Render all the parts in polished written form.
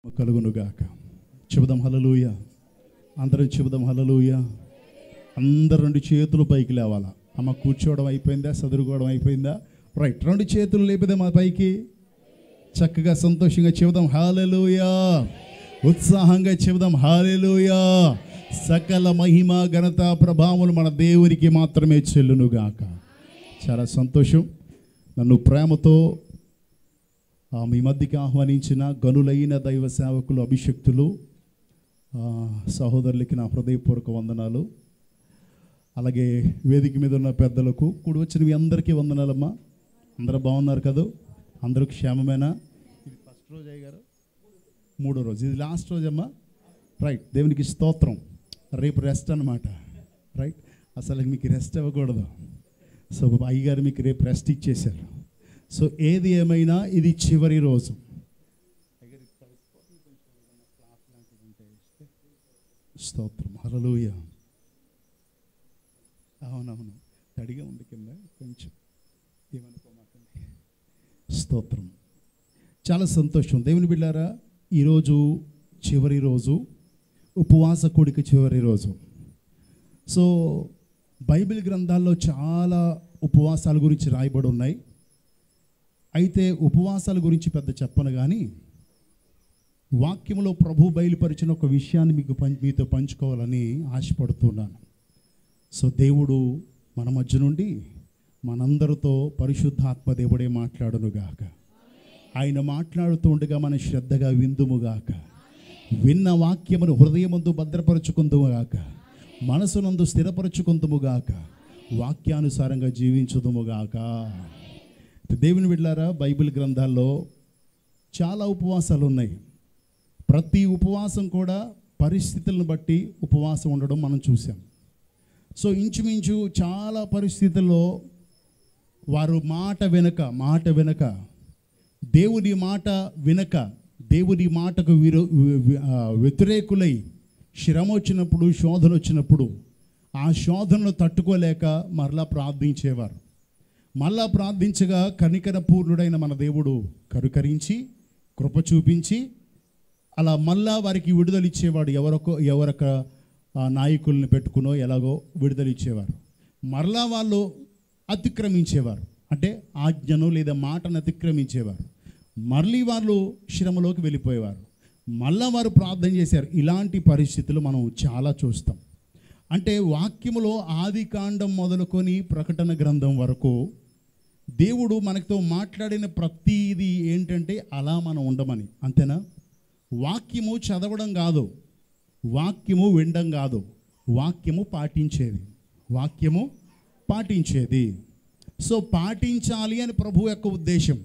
కలుగునుగాక. చెబుదాం హల్లెలూయా. అందరం చెబుదాం హల్లెలూయా. అందరు రెండు చేతులు పైకి లేవాలా. అమ్మ కూర్చోవడం అయిపోయిందా, చదువుకోవడం అయిపోయిందా? రైట్, రెండు చేతులు లేపితే మా పైకి చక్కగా సంతోషంగా చెబుదాం హల్లెలూయా. ఉత్సాహంగా చెబుదాం హల్లెలూయా. సకల మహిమ ఘనత ప్రభావములు మన దేవునికి మాత్రమే చెల్లునుగాక. చాలా సంతోషం. నన్ను ప్రేమతో మీ మధ్యకి ఆహ్వానించిన గనులైన దైవ సేవకులు, అభిషక్తులు, సహోదరులకి నా హృదయపూర్వక వందనాలు. అలాగే వేదిక మీద ఉన్న పెద్దలకు, కూడి వచ్చిన మీ అందరికీ వందనాలమ్మా. అందరూ బాగున్నారు కదా? అందరూ క్షేమమేనా? ఇది ఫస్ట్ రోజు అయ్యగారు, మూడో రోజు, ఇది లాస్ట్ రోజు అమ్మా. రైట్, దేవునికి స్తోత్రం. రేపు రెస్ట్ అన్నమాట. రైట్, అసలు మీకు రెస్ట్ ఇవ్వకూడదు. సో అయ్యగారు మీకు రేపు రెస్ట్ ఇచ్చేశారు. సో ఏది ఏమైనా ఇది చివరి రోజు. స్తోత్రం హల్లెలూయా. అవునవును, తడిగా ఉంది కింద కొంచెం, ఏమనుకోమాకండి. స్తోత్రం. చాలా సంతోషం. దేవుని బిడ్డారా, ఈరోజు చివరి రోజు, ఉపవాస కూడిక చివరి రోజు. సో బైబిల్ గ్రంథాల్లో చాలా ఉపవాసాల గురించి రాయబడి ఉన్నాయి. అయితే ఉపవాసాల గురించి పెద్ద చెప్పను, కానీ వాక్యంలో ప్రభు బయలుపరిచిన ఒక విషయాన్ని మీతో పంచుకోవాలని ఆశపడుతున్నాను. సో దేవుడు మన మధ్య నుండి మనందరితో పరిశుద్ధాత్మ దేవుడే మాట్లాడునుగాక. ఆయన మాట్లాడుతూ ఉండగా మన శ్రద్ధగా విందుముగాక. విన్న వాక్యమును హృదయమందు భద్రపరచుకుందుముగాక, మనసునందు స్థిరపరచుకుందుముగాక, వాక్యానుసారంగా జీవించుదుముగాక. దేవుని బిడ్డలారా, బైబిల్ గ్రంథాల్లో చాలా ఉపవాసాలు ఉన్నాయి. ప్రతి ఉపవాసం కూడా పరిస్థితులను బట్టి ఉపవాసం ఉండడం మనం చూసాం. సో ఇంచుమించు చాలా పరిస్థితుల్లో వారు మాట వెనక దేవుని మాట వినక, దేవుని మాటకు వ్యతిరేకులై శ్రమ వచ్చినప్పుడు, శోధన వచ్చినప్పుడు ఆ శోధనను తట్టుకోలేక మరలా ప్రార్థించేవారు. మళ్ళా ప్రార్థించగా కనికర పూర్ణుడైన మన దేవుడు కరుకరించి కృప చూపించి అలా మళ్ళా వారికి విడుదల ఇచ్చేవాడు. ఎవరొక నాయకుల్ని పెట్టుకునో ఎలాగో విడుదల ఇచ్చేవారు. మరలా వాళ్ళు అతిక్రమించేవారు, అంటే ఆజ్ఞను లేదా మాటను అతిక్రమించేవారు. మళ్ళీ వాళ్ళు శ్రమలోకి వెళ్ళిపోయేవారు. మళ్ళా వారు ప్రార్థన చేశారు. ఇలాంటి పరిస్థితులు మనం చాలా చూస్తాం. అంటే వాక్యములో ఆది కాండం మొదలుకొని ప్రకటన గ్రంథం వరకు దేవుడు మనతో మాట్లాడిన ప్రతిదీ ఏంటంటే అలా మనం ఉండమని. అంతేనా? వాక్యము చదవడం కాదు, వాక్యము వినడం కాదు, వాక్యము పాటించేది. సో పాటించాలి అని ప్రభు యొక్క ఉద్దేశం.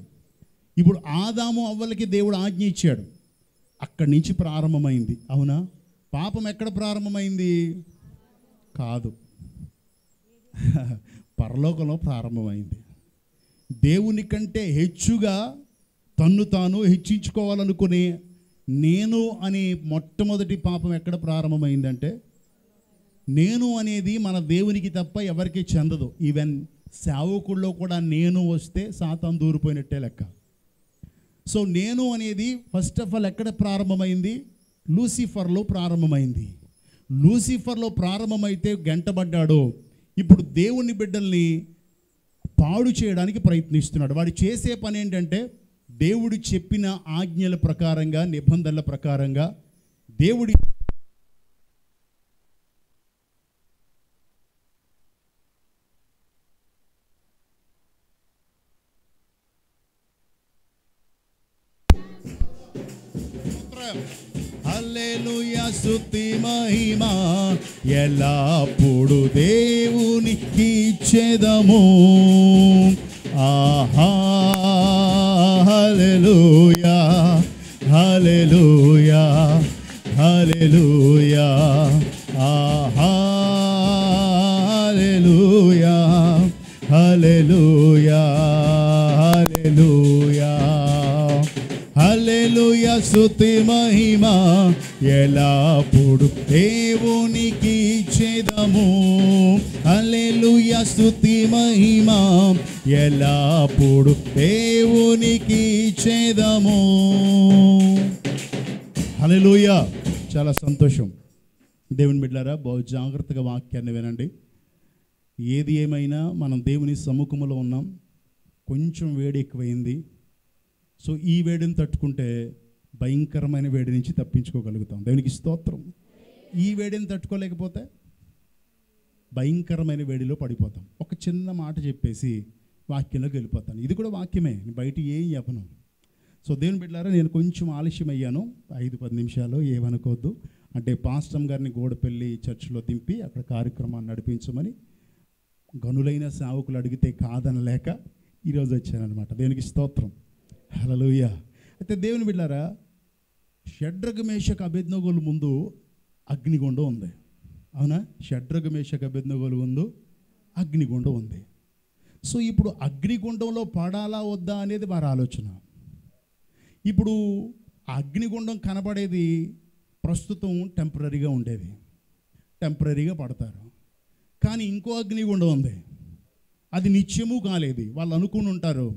ఇప్పుడు ఆదాము అవ్వలకి దేవుడు ఆజ్ఞ ఇచ్చాడు, అక్కడి నుంచి ప్రారంభమైంది. అవునా? పాపం ఎక్కడ ప్రారంభమైంది? కాదు, పరలోకంలో ప్రారంభమైంది. దేవుని కంటే హెచ్చుగా తన్ను తాను హెచ్చించుకోవాలనుకునే నేను అనే మొట్టమొదటి పాపం ఎక్కడ ప్రారంభమైందంటే, నేను అనేది మన దేవునికి తప్ప ఎవరికి చెందదు. ఈవెన్ సేవకుల్లో కూడా నేను వస్తే సాతాను దూరిపోయినట్టే లెక్క. సో నేను అనేది ఫస్ట్ ఆఫ్ ఆల్ ఎక్కడ ప్రారంభమైంది? లూసిఫర్లో ప్రారంభమైంది. లూసిఫర్లో ప్రారంభమైతే గంటబడ్డాడు. ఇప్పుడు దేవుని బిడ్డల్ని పాడు చేయడానికి ప్రయత్నిస్తున్నాడు. వాడు చేసే పని ఏంటంటే, దేవుడు చెప్పిన ఆజ్ఞల ప్రకారంగా, నిబంధనల ప్రకారంగా దేవుడి హల్లెలూయా, స్తుతి మహిమ ఎల్లప్పుడు దేవునికి ఇచ్చెదము. ఆహా హల్లెలూయా, హల్లెలూయా, హల్లెలూయా, ఆహా హల్లెలూయా, హల్లెలూయా, హల్లెలూయా, హల్లెలూయా, స్తుతి మహిమ ఎల్లప్పుడు దేవునికి ఇచ్చెదము. హల్లెలూయా, స్తుతి మహిమ ఎల్లప్పుడు దేవునికి ఇచ్చెదము. హల్లెలూయా. చాలా సంతోషం. దేవుని బిడ్డలారా, బహు జాగ్రత్తగా వాక్యాన్ని వినండి. ఏది ఏమైనా మనం దేవుని సముఖంలో ఉన్నాం. కొంచెం వేడి ఎక్కువైంది. సో ఈ వేడిని తట్టుకుంటే భయంకరమైన వేడి నుంచి తప్పించుకోగలుగుతాం. దేవునికి స్తోత్రం. ఈ వేడిని తట్టుకోలేకపోతే భయంకరమైన వేడిలో పడిపోతాం. ఒక చిన్న మాట చెప్పేసి వాక్యంలోకి వెళ్ళిపోతాను. ఇది కూడా వాక్యమే, బయట ఏం చెప్పను. సో దేవుని బిడ్డలారా, నేను కొంచెం ఆలస్యం అయ్యాను, 5-10 నిమిషాలు, ఏమనుకోవద్దు. అంటే పాస్టర్ గారిని గోడపల్లి చర్చిలో దింపి అక్కడ కార్యక్రమాన్ని నడిపించమని గనులైన సేవకులు అడిగితే కాదనలేక ఈరోజు వచ్చానమాట. దేవునికి స్తోత్రం. హల్లెలూయా. అయితే దేవుని బిడ్డలారా, షడ్రగ్ మేషక్ అబేద్నెగోల ముందు అగ్నిగుండం ఉంది. అవునా? షడ్రగ్ మేషక్ అబేద్నెగోల ముందు అగ్నిగుండం ఉంది. సో ఇప్పుడు అగ్నిగుండంలో పడాలా వద్దా అనేది వారి ఆలోచన. ఇప్పుడు అగ్నిగుండం కనబడేది ప్రస్తుతం టెంపరీగా ఉండేది, టెంపరీగా పడతారు. కానీ ఇంకో అగ్నిగుండం ఉంది, అది నిత్యము కాలేదు. వాళ్ళు అనుకుని ఉంటారు,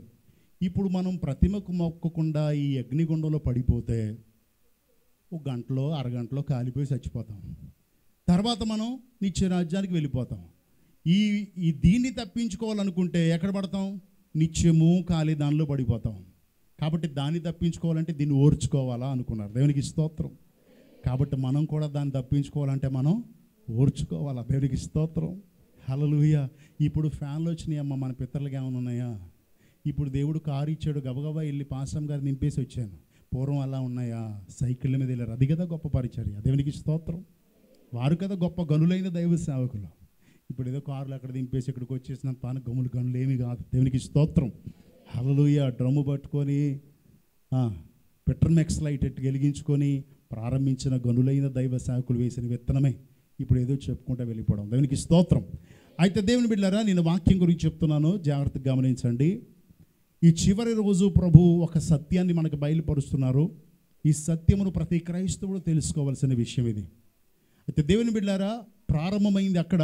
ఇప్పుడు మనం ప్రతిమకు మొక్కకుండా ఈ అగ్నిగుండంలో పడిపోతే ఒక గంటలో అరగంటలో కాలిపోయి చచ్చిపోతాం, తర్వాత మనం నిత్య రాజ్యానికి వెళ్ళిపోతాం. ఈ దీన్ని తప్పించుకోవాలనుకుంటే ఎక్కడ పడతాం? నిత్యము కాలి దానిలో పడిపోతాం. కాబట్టి దాన్ని తప్పించుకోవాలంటే దీన్ని ఓర్చుకోవాలా అనుకున్నారు. దేవునికి స్తోత్రం. కాబట్టి మనం కూడా దాన్ని తప్పించుకోవాలంటే మనం ఓర్చుకోవాలా. దేవునికి స్తోత్రం. హల్లెలూయా. ఇప్పుడు ఫ్యాన్లు వచ్చినాయి అమ్మ, మన పితరులకి ఏమైనా ఉన్నాయా? ఇప్పుడు దేవుడు కారు ఇచ్చాడు, గబగబా వెళ్ళి పాస్టర్ గారు నింపేసి వచ్చాను. పూర్వం అలా ఉన్నాయా? సైకిళ్ళ మీద వెళ్ళారు. అది కదా గొప్ప పరిచర్య. దేవునికి స్తోత్రం. వారు కదా గొప్ప గనులైన దైవ సేవకులు. ఇప్పుడు ఏదో కారులు అక్కడ దింపేసి ఇక్కడికి వచ్చేసిన తాను గనులు ఏమీ కాదు. దేవునికి స్తోత్రం. హల్లెలూయా. డ్రమ్ము పట్టుకొని పెట్రోమెక్స్ లైట్ ఎట్టు వెలిగించుకొని ప్రారంభించిన గనులైన దైవ సేవకులు వేసిన విత్తనమే ఇప్పుడు ఏదో చెప్పుకుంటూ వెళ్ళిపోవడం. దేవునికి స్తోత్రం. అయితే దేవుని బిడ్డలారా, నేను వాక్యం గురించి చెప్తున్నాను, జాగ్రత్తగా గమనించండి. ఈ చివరి రోజు ప్రభు ఒక సత్యాన్ని మనకు బయలుపరుస్తున్నారు. ఈ సత్యమును ప్రతి క్రైస్తవుడు తెలుసుకోవాల్సిన విషయం ఇది. అయితే దేవుని బిడ్డలారా, ప్రారంభమైంది అక్కడ.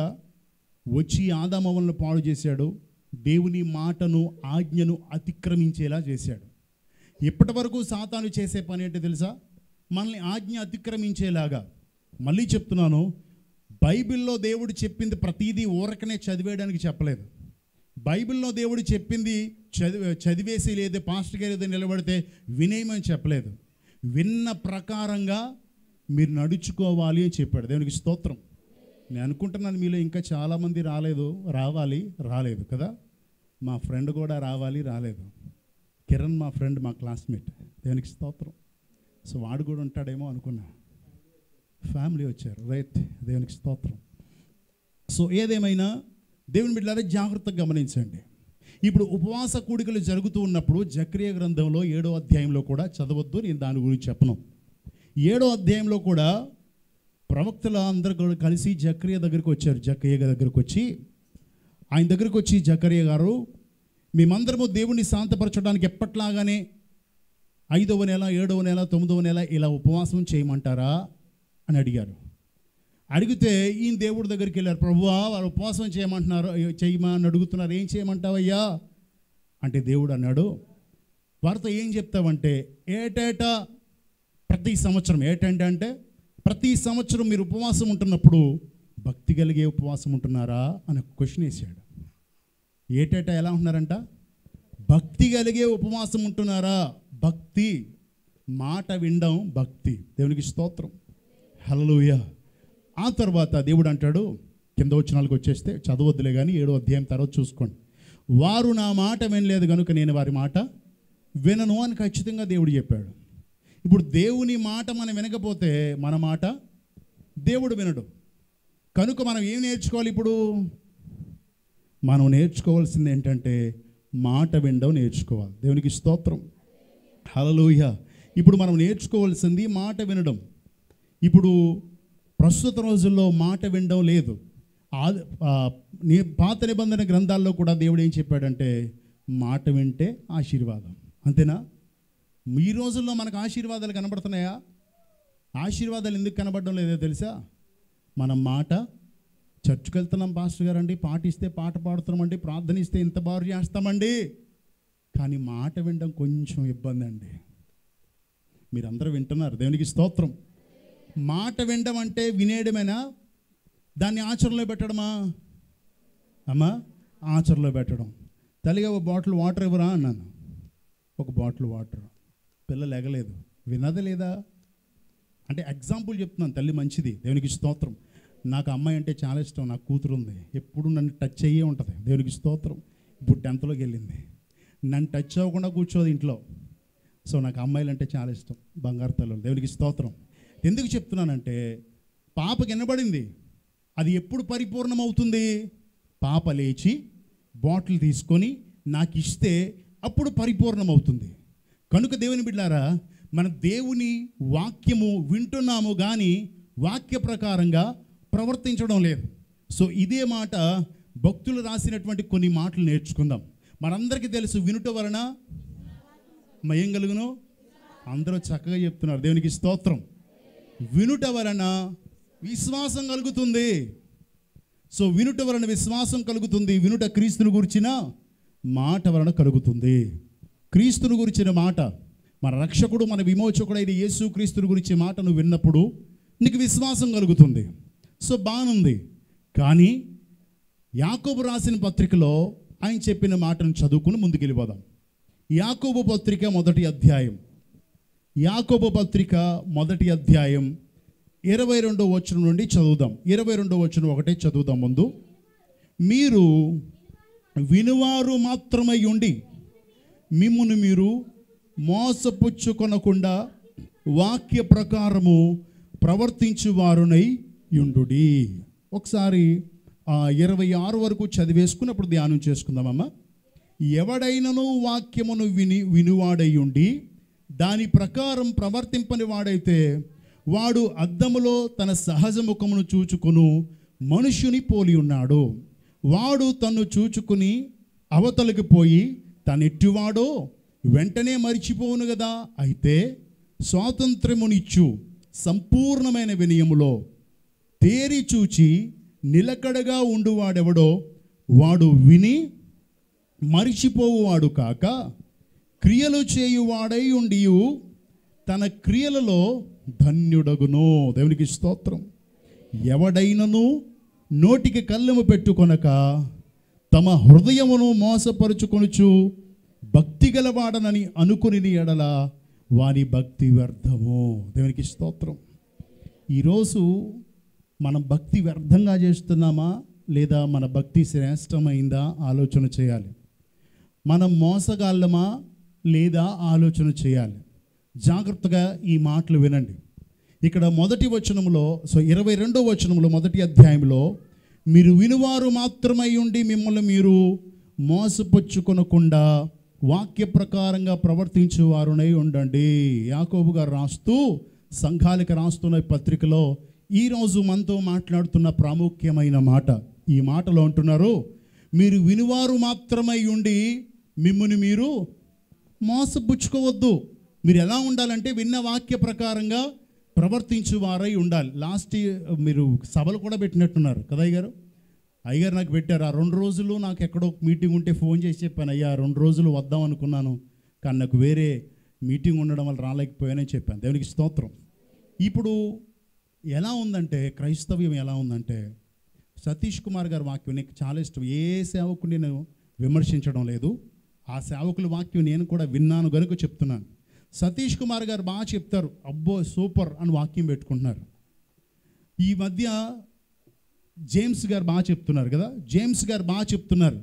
వచ్చి ఆదామవలను పాడు చేశాడు, దేవుని మాటను ఆజ్ఞను అతిక్రమించేలా చేశాడు. ఇప్పటి వరకు సాతాను చేసే పని ఏంటో తెలుసా? మనల్ని ఆజ్ఞ అతిక్రమించేలాగా. మళ్ళీ చెప్తున్నాను, బైబిల్లో దేవుడు చెప్పింది ప్రతీదీ ఊరకనే చదివేయడానికి చెప్పలేదు. బైబిల్లో దేవుడు చెప్పింది చదివేసి లేదా పాస్టర్ గారు ఏదో నిలబడితే వినేయమని చెప్పలేదు. విన్న ప్రకారంగా మీరు నడుచుకోవాలి అని చెప్పాడు. దేవునికి స్తోత్రం. నేను అనుకుంటున్నాను మీలో ఇంకా చాలామంది రాలేదు కదా. మా ఫ్రెండ్ కూడా రాలేదు. కిరణ్ మా ఫ్రెండ్, మా క్లాస్మేట్. దేవునికి స్తోత్రం. సో వాడు కూడా ఉంటాడేమో అనుకున్నా. ఫ్యామిలీ వచ్చారు, రైట్. దేవునికి స్తోత్రం. సో ఏదేమైనా దేవుని బిడ్డలారా, జాగ్రత్తగా గమనించండి. ఇప్పుడు ఉపవాస కూడికలు జరుగుతూ ఉన్నప్పుడు జకర్యా గ్రంథంలో 7వ అధ్యాయంలో కూడా చదవద్దు, నేను దాని గురించి చెప్పను. 7వ అధ్యాయంలో కూడా ప్రవక్తల అందరూ కూడా కలిసి జకర్యా దగ్గరికి వచ్చారు. జకర్యా దగ్గరికి వచ్చి ఆయన దగ్గరికి వచ్చి, జకర్యా గారు, మేమందరము దేవుణ్ణి శాంతపరచడానికి ఎప్పట్లాగానే 5వ నెల, 7వ నెల, 9వ నెల ఇలా ఉపవాసం చేయమంటారా అని అడిగారు. అడిగితే ఈయన దేవుడి దగ్గరికి వెళ్ళారు. ప్రభువా, వారు ఉపవాసం చేయమని అడుగుతున్నారు, ఏం చేయమంటావయ్యా అంటే దేవుడు అన్నాడు, వారితో ఏం చెప్తావంటే, ఏటేటా ప్రతి సంవత్సరం, ఏటంటే ప్రతి సంవత్సరం మీరు ఉపవాసం ఉంటున్నప్పుడు భక్తి కలిగే ఉపవాసం ఉంటున్నారా అని క్వశ్చన్ వేసాడు. ఏటేటా ఎలా ఉంటున్నారంట? భక్తి కలిగే ఉపవాసం ఉంటున్నారా? భక్తి, మాట వినడం భక్తి. దేవునికి స్తోత్రం. హల్లెలూయా. ఆ తర్వాత దేవుడు అంటాడు, కింద వచనాలకు వచ్చేస్తే చదవద్దులే కానీ 7వ అధ్యాయం తర్వాత చూసుకోండి. వారు నా మాట వినలేదు కనుక నేను వారి మాట వినను అని ఖచ్చితంగా దేవుడు చెప్పాడు. ఇప్పుడు దేవుని మాట మనం వినకపోతే మన మాట దేవుడు వినడు. కనుక మనం ఏం నేర్చుకోవాలి? ఇప్పుడు మనం నేర్చుకోవాల్సింది ఏంటంటే మాట వినడం నేర్చుకోవాలి. దేవునికి స్తోత్రం. హల్లెలూయా. ఇప్పుడు మనం నేర్చుకోవాల్సింది మాట వినడం. ఇప్పుడు ప్రస్తుత రోజుల్లో మాట వినడం లేదు. పాత నిబంధన గ్రంథాల్లో కూడా దేవుడు ఏం చెప్పాడంటే మాట వింటే ఆశీర్వాదం. అంతేనా? ఈ రోజుల్లో మనకు ఆశీర్వాదాలు కనబడుతున్నాయా? ఆశీర్వాదాలు ఎందుకు కనబడడం లేదో తెలుసా? మనం మాట, చర్చ్కి వెళ్తున్నాం పాస్టర్ గారు అండి, పాటిస్తే పాట పాడుతున్నామండి, ప్రార్థనిస్తే ఇంత బారు చేస్తామండి, కానీ మాట వినడం కొంచెం ఇబ్బంది అండి. మీరందరూ వింటున్నారు, దేవునికి స్తోత్రం. మాట వినడం అంటే వినేయడమేనా, దాన్ని ఆచరణలో పెట్టడమా? అమ్మా, ఆచరణలో పెట్టడం. తల్లిగా ఒక బాటిల్ వాటర్ ఇవ్వరా అన్నాను. ఒక బాటిల్ వాటర్, పిల్లలు ఎగలేదు. వినదా లేదా అంటే ఎగ్జాంపుల్ చెప్తున్నాను. తల్లి మంచిది, దేవునికి స్తోత్రం. నాకు అమ్మాయి అంటే చాలా ఇష్టం. నాకు కూతురు ఉంది, ఎప్పుడు నన్ను టచ్ అయ్యే ఉంటుంది, దేవునికి స్తోత్రం. ఇప్పుడు 10th వెళ్ళింది, నన్ను టచ్ అవ్వకుండా కూర్చోదు ఇంట్లో. సో నాకు అమ్మాయిలు అంటే చాలా ఇష్టం, బంగారు తల్లులు, దేవునికి స్తోత్రం. ఎందుకు చెప్తున్నానంటే, పాపకి వినబడింది, అది ఎప్పుడు పరిపూర్ణమవుతుంది? పాప లేచి బాటిల్ తీసుకొని నాకు ఇస్తే అప్పుడు పరిపూర్ణమవుతుంది. కనుక దేవుని బిడ్డలారా, మన దేవుని వాక్యము వింటున్నాము కానీ వాక్య ప్రకారంగా ప్రవర్తించడం లేదు. సో ఇదే మాట భక్తులు రాసినటువంటి కొన్ని మాటలు నేర్చుకుందాం. మనందరికీ తెలుసు, వినుట వలన ఏం కలుగును? అందరూ చక్కగా చెప్తున్నారు, దేవునికి స్తోత్రం. వినుట వలన విశ్వాసం కలుగుతుంది. సో వినుట వలన విశ్వాసం కలుగుతుంది. వినుట క్రీస్తుని గురించిన మాట వలన కలుగుతుంది. క్రీస్తుని గురించిన మాట, మన రక్షకుడు మన విమోచకుడైన యేసు క్రీస్తుని గురించి మాట నువ్వు విన్నప్పుడు నీకు విశ్వాసం కలుగుతుంది. సో బాగుంది. కానీ యాకోబు రాసిన పత్రికలో ఆయన చెప్పిన మాటను చదువుకుని ముందుకెళ్ళిపోదాం. యాకోబు పత్రిక 1వ అధ్యాయం, యాకోబు పత్రిక 1వ అధ్యాయం 22వ వచనం నుండి చదువుదాం. 22వ వచనం ఒకటే చదువుదాం. ముందు, మీరు వినువారు మాత్రమై ఉండి మిమ్మును మీరు మోసపుచ్చుకొనకుండా వాక్య ప్రకారము ప్రవర్తించువారునై యుండుడి. ఒకసారి 26 వరకు చదివేసుకున్నప్పుడు ధ్యానం చేసుకుందామమ్మా. ఎవడైనను వాక్యమును వినువాడై ఉండి దాని ప్రకారం ప్రవర్తింపని వాడైతే వాడు అద్దములో తన సహజ ముఖమును చూచుకొను మనుష్యుని పోలి ఉన్నాడు. వాడు తన్ను చూచుకుని అవతలికి పోయి తనెట్టివాడో వెంటనే మరిచిపోవును కదా. అయితే స్వాతంత్రమునిచ్చు సంపూర్ణమైన వినయములో తేరి చూచి నిలకడగా ఉండువాడెవడో వాడు విని మరిచిపోవువాడు కాక క్రియలు చేయువాడై ఉండి తన క్రియలలో ధన్యుడగును. దేవునికి స్తోత్రం. ఎవడైనను నోటికి కళ్ళెము పెట్టుకొనక తమ హృదయమును మోసపరుచుకొనుచు భక్తి గలవాడనని అనుకుని ఎడల వారి భక్తి వ్యర్థము. దేవునికి స్తోత్రం. ఈరోజు మనం భక్తి వ్యర్థంగా చేస్తున్నామా లేదా మన భక్తి శ్రేష్టమైందా ఆలోచన చేయాలి. మనం మోసగాళ్ళమా లేదా ఆలోచన చేయాలి. జాగ్రత్తగా ఈ మాటలు వినండి. ఇక్కడ 1వ వచనంలో, 22వ వచనంలో 1వ అధ్యాయంలో, మీరు వినువారు మాత్రమై ఉండి మిమ్మల్ని మీరు మోసపుచ్చుకొనకుండా వాక్య ప్రకారంగా ప్రవర్తించేవారునై ఉండండి. యాకోబు గారు రాస్తూ సంఘాలకు రాస్తున్న పత్రికలో ఈరోజు మనతో మాట్లాడుతున్న ప్రాముఖ్యమైన మాట. ఈ మాటలో అంటున్నారు, మీరు వినువారు మాత్రమై ఉండి మిమ్ముని మీరు మోసపుచ్చుకోవద్దు. మీరు ఎలా ఉండాలంటే విన్న వాక్య ప్రకారంగా ప్రవర్తించువారై ఉండాలి. లాస్ట్ మీరు సభలు కూడా పెట్టినట్టున్నారు కదా అయ్యగారు. అయ్యగారు నాకు పెట్టారు. ఆ 2 రోజులు నాకు ఎక్కడో మీటింగ్ ఉంటే ఫోన్ చేసి చెప్పాను, అయ్యా 2 రోజులు వద్దాం అనుకున్నాను కానీ నాకు వేరే మీటింగ్ ఉండడం వల్ల రాలేకపోయానని చెప్పాను. దేవునికి స్తోత్రం. ఇప్పుడు ఎలా ఉందంటే, క్రైస్తవ్యం ఎలా ఉందంటే, సతీష్ కుమార్ గారి వాక్యం నాకు చాలా ఇష్టం. ఏ సేవకుని నేను విమర్శించడం లేదు, ఆ సేవకుల వాక్యం నేను కూడా విన్నాను కనుక చెప్తున్నాను. సతీష్ కుమార్ గారు బాగా చెప్తారు, అబ్బో సూపర్ అని వాక్యం పెట్టుకుంటున్నారు. ఈ మధ్య జేమ్స్ గారు బాగా చెప్తున్నారు కదా, జేమ్స్ గారు బాగా చెప్తున్నారు.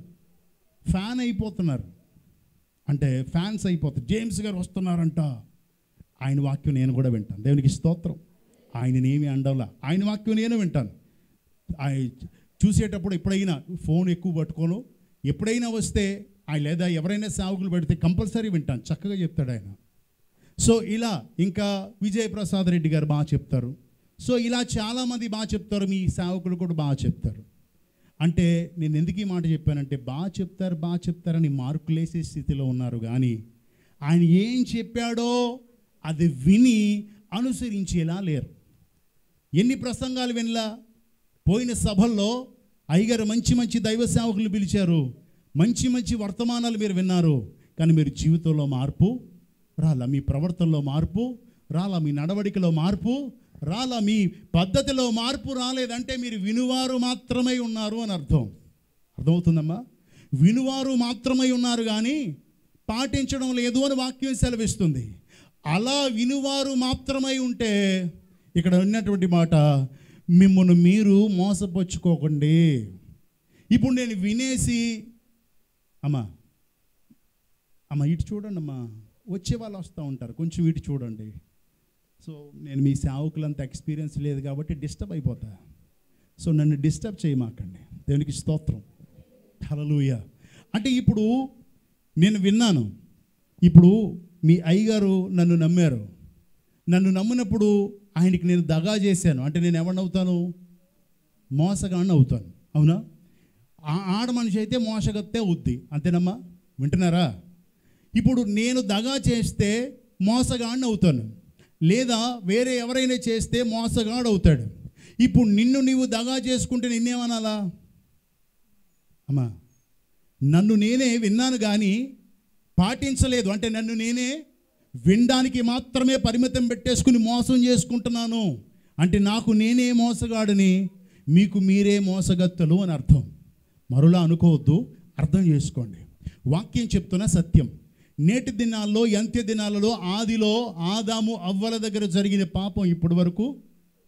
ఫ్యాన్ అయిపోతున్నారు, అంటే ఫ్యాన్స్ అయిపోతారు. జేమ్స్ గారు వస్తున్నారంట, ఆయన వాక్యం నేను కూడా వింటాను. దేవునికి స్తోత్రం. ఆయననేమి అండంలా, ఆయన వాక్యం నేను వింటాను. చూసేటప్పుడు ఎప్పుడైనా ఫోన్ ఎక్కువ పట్టుకోను, ఎప్పుడైనా వస్తే ఆయన లేదా ఎవరైనా సేవకులు పెడితే కంపల్సరీ వింటాను. చక్కగా చెప్తాడు ఆయన. సో ఇలా ఇంకా విజయప్రసాద్ రెడ్డి గారు బాగా చెప్తారు. సో ఇలా చాలామంది బాగా చెప్తారు, మీ సేవకులు కూడా బాగా చెప్తారు. అంటే నేను ఎందుకు ఈ మాట చెప్పానంటే, బాగా చెప్తారని మార్కులేసే స్థితిలో ఉన్నారు కానీ ఆయన ఏం చెప్పాడో అది విని అనుసరించేలా లేరు. ఎన్ని ప్రసంగాలు వినలా, పోయిన సభల్లో అయ్యగారు మంచి మంచి దైవ సేవకులు పిలిచారు, మంచి మంచి వర్తమానాలు మీరు విన్నారు, కానీ మీరు జీవితంలో మార్పు రాలా, మీ ప్రవర్తనలో మార్పు రాలా, మీ నడవడికలో మార్పు రాలా, మీ పద్ధతిలో మార్పు రాలేదంటే మీరు వినువారు మాత్రమే ఉన్నారు అని అర్థం. అర్థమవుతుందమ్మా? వినువారు మాత్రమే ఉన్నారు కానీ పాటించడం లేదు అని వాక్యం సెలవిస్తుంది. అలా వినువారు మాత్రమే ఉంటే ఇక్కడ ఉన్నటువంటి మాట, మిమ్మల్ని మీరు మోసపుచ్చుకోకండి. ఇప్పుడు నేను వినేసి అమ్మా ఇటు చూడండి అమ్మా, వచ్చే వాళ్ళు వస్తూ ఉంటారు, కొంచెం ఇటు చూడండి. సో నేను మీ సేవకులంత ఎక్స్పీరియన్స్ లేదు కాబట్టి డిస్టర్బ్ అయిపోతా. సో నన్ను డిస్టర్బ్ చేయమాకండి. దేవునికి స్తోత్రం. హల్లెలూయా. అంటే ఇప్పుడు నేను విన్నాను, ఇప్పుడు మీ అయ్యగారు నన్ను నమ్మారు. నన్ను నమ్మినప్పుడు ఆయనకి నేను దగా చేశాను అంటే నేను ఎవరిని అవుతాను? మోసగాడిని అవుతాను. అవునా? ఆడ మనిషి అయితే మోసగత్తే అవుద్ది. అంతేనమ్మా? వింటున్నారా? ఇప్పుడు నేను దగా చేస్తే మోసగాడిని అవుతాను, లేదా వేరే ఎవరైనా చేస్తే మోసగాడు అవుతాడు. ఇప్పుడు నిన్ను నీవు దగా చేసుకుంటే నిన్నేమనాలా? అమ్మా, నన్ను నేనే విన్నాను కానీ పాటించలేదు అంటే నన్ను నేనే వినడానికి మాత్రమే పరిమితం పెట్టేసుకుని మోసం చేసుకుంటున్నాను అంటే నాకు నేనే మోసగాడిని, మీకు మీరే మోసగత్తలు అని అర్థం. మరోలా అనుకోవద్దు, అర్థం చేసుకోండి. వాక్యం చెప్తున్న సత్యం. నేటి దినాల్లో, అంత్య దినాలలో, ఆదిలో ఆదాము అవ్వల దగ్గర జరిగిన పాపం ఇప్పటి వరకు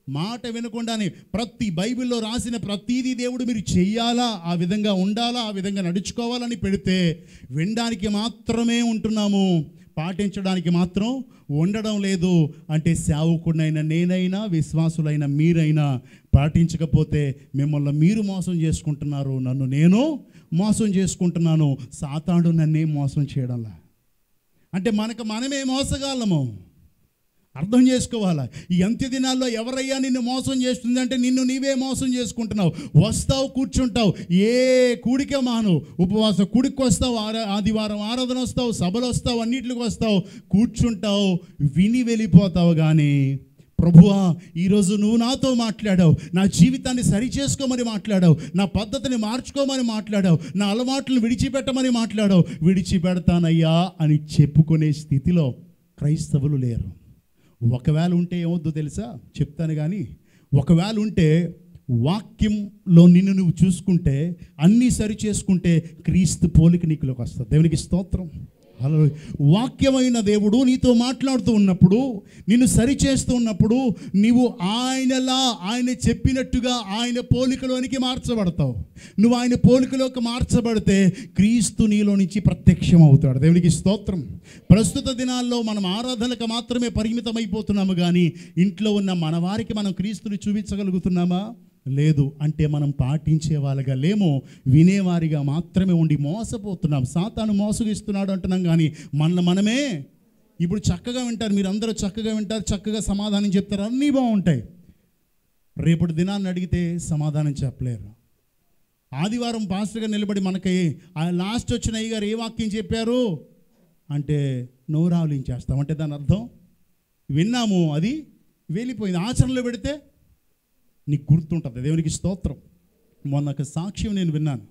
మాట వినకుండానే ప్రతి బైబిల్లో రాసిన ప్రతీదీ దేవుడు మీరు చెయ్యాలా, ఆ విధంగా ఉండాలా, ఆ విధంగా నడుచుకోవాలని పెడితే వినడానికి మాత్రమే ఉంటున్నాము, పాటించడానికి మాత్రం ఉండడం లేదు. అంటే సేవకుడినైనా నేనైనా విశ్వాసులైన మీరైనా పాటించకపోతే మిమ్మల్ని మీరు మోసం చేసుకుంటున్నారు, నన్ను నేను మోసం చేసుకుంటున్నాను. సాతాను నన్నే మోసం చేయడంలా. అంటే మనమే మోసగాళ్ళము. అర్థం చేసుకోవాలా? ఈ అంత్య దినాల్లో ఎవరయ్యా నిన్ను మోసం చేస్తుందంటే నిన్ను నీవే మోసం చేసుకుంటున్నావు. వస్తావు, కూర్చుంటావు, ఏ కూడికే మాను, ఉపవాస కూడికి వస్తావు, ఆదివారం ఆరాధన వస్తావు, సభలు వస్తావు, అన్నిటికి వస్తావు, కూర్చుంటావు, విని వెళ్ళిపోతావు. కానీ ప్రభువా ఈరోజు నువ్వు నాతో మాట్లాడావు, నా జీవితాన్ని సరి చేసుకోమని మాట్లాడావు, నా పద్ధతిని మార్చుకోమని మాట్లాడావు, నా అలవాట్లను విడిచిపెట్టమని మాట్లాడావు, విడిచిపెడతానయ్యా అని చెప్పుకునే స్థితిలో క్రైస్తవులు లేరు. ఒకవేళ ఉంటే ఏమవుద్దో తెలుసా? చెప్తాను కానీ, ఒకవేళ ఉంటే వాక్యంలో నిన్ను నువ్వు చూసుకుంటే, అన్నీ సరి చేసుకుంటే క్రీస్తు పోలిక నీకులోకి వస్తుంది. దేవునికి స్తోత్రం. హల్లెలూయా. వాక్యమైన దేవుడు నీతో మాట్లాడుతూ ఉన్నప్పుడు, నిన్ను సరిచేస్తూ ఉన్నప్పుడు, నీవు ఆయన చెప్పినట్టుగా ఆయన పోలికలోనికి మార్చబడతావు. నువ్వు ఆయన పోలికలోకి మార్చబడితే క్రీస్తు నీలో నుంచి ప్రత్యక్షం అవుతాడు. దేవునికి స్తోత్రం. ప్రస్తుత దినాల్లో మనం ఆరాధనకు మాత్రమే పరిమితం అయిపోతున్నాము కానీ ఇంట్లో ఉన్న మన వారికి మనం క్రీస్తుని చూపించగలుగుతున్నామా? లేదు. అంటే మనం పాటించే వాళ్ళగా లేము, వినేవారిగా మాత్రమే ఉండి మోసపోతున్నాం. సాతాను మోసగిస్తున్నాడు అంటున్నాం కానీ మనమే ఇప్పుడు చక్కగా వింటారు, మీరు అందరూ చక్కగా వింటారు, చక్కగా సమాధానం చెప్తారు, అన్నీ బాగుంటాయి. రేపటి దినాన్ని అడిగితే సమాధానం చెప్పలేరు. ఆదివారం పాస్టర్గా నిలబడి మనకి లాస్ట్ వచ్చిన అయ్యగారు ఏ వాక్యం చెప్పారు అంటే నోరావలించేస్తాం. అంటే దాని అర్థం విన్నాము, అది వెళ్ళిపోయింది. ఆచరణలో పెడితే నీకు గుర్తుంటుంది. దేవునికి స్తోత్రం. మొన్న ఒక సాక్ష్యం నేను విన్నాను.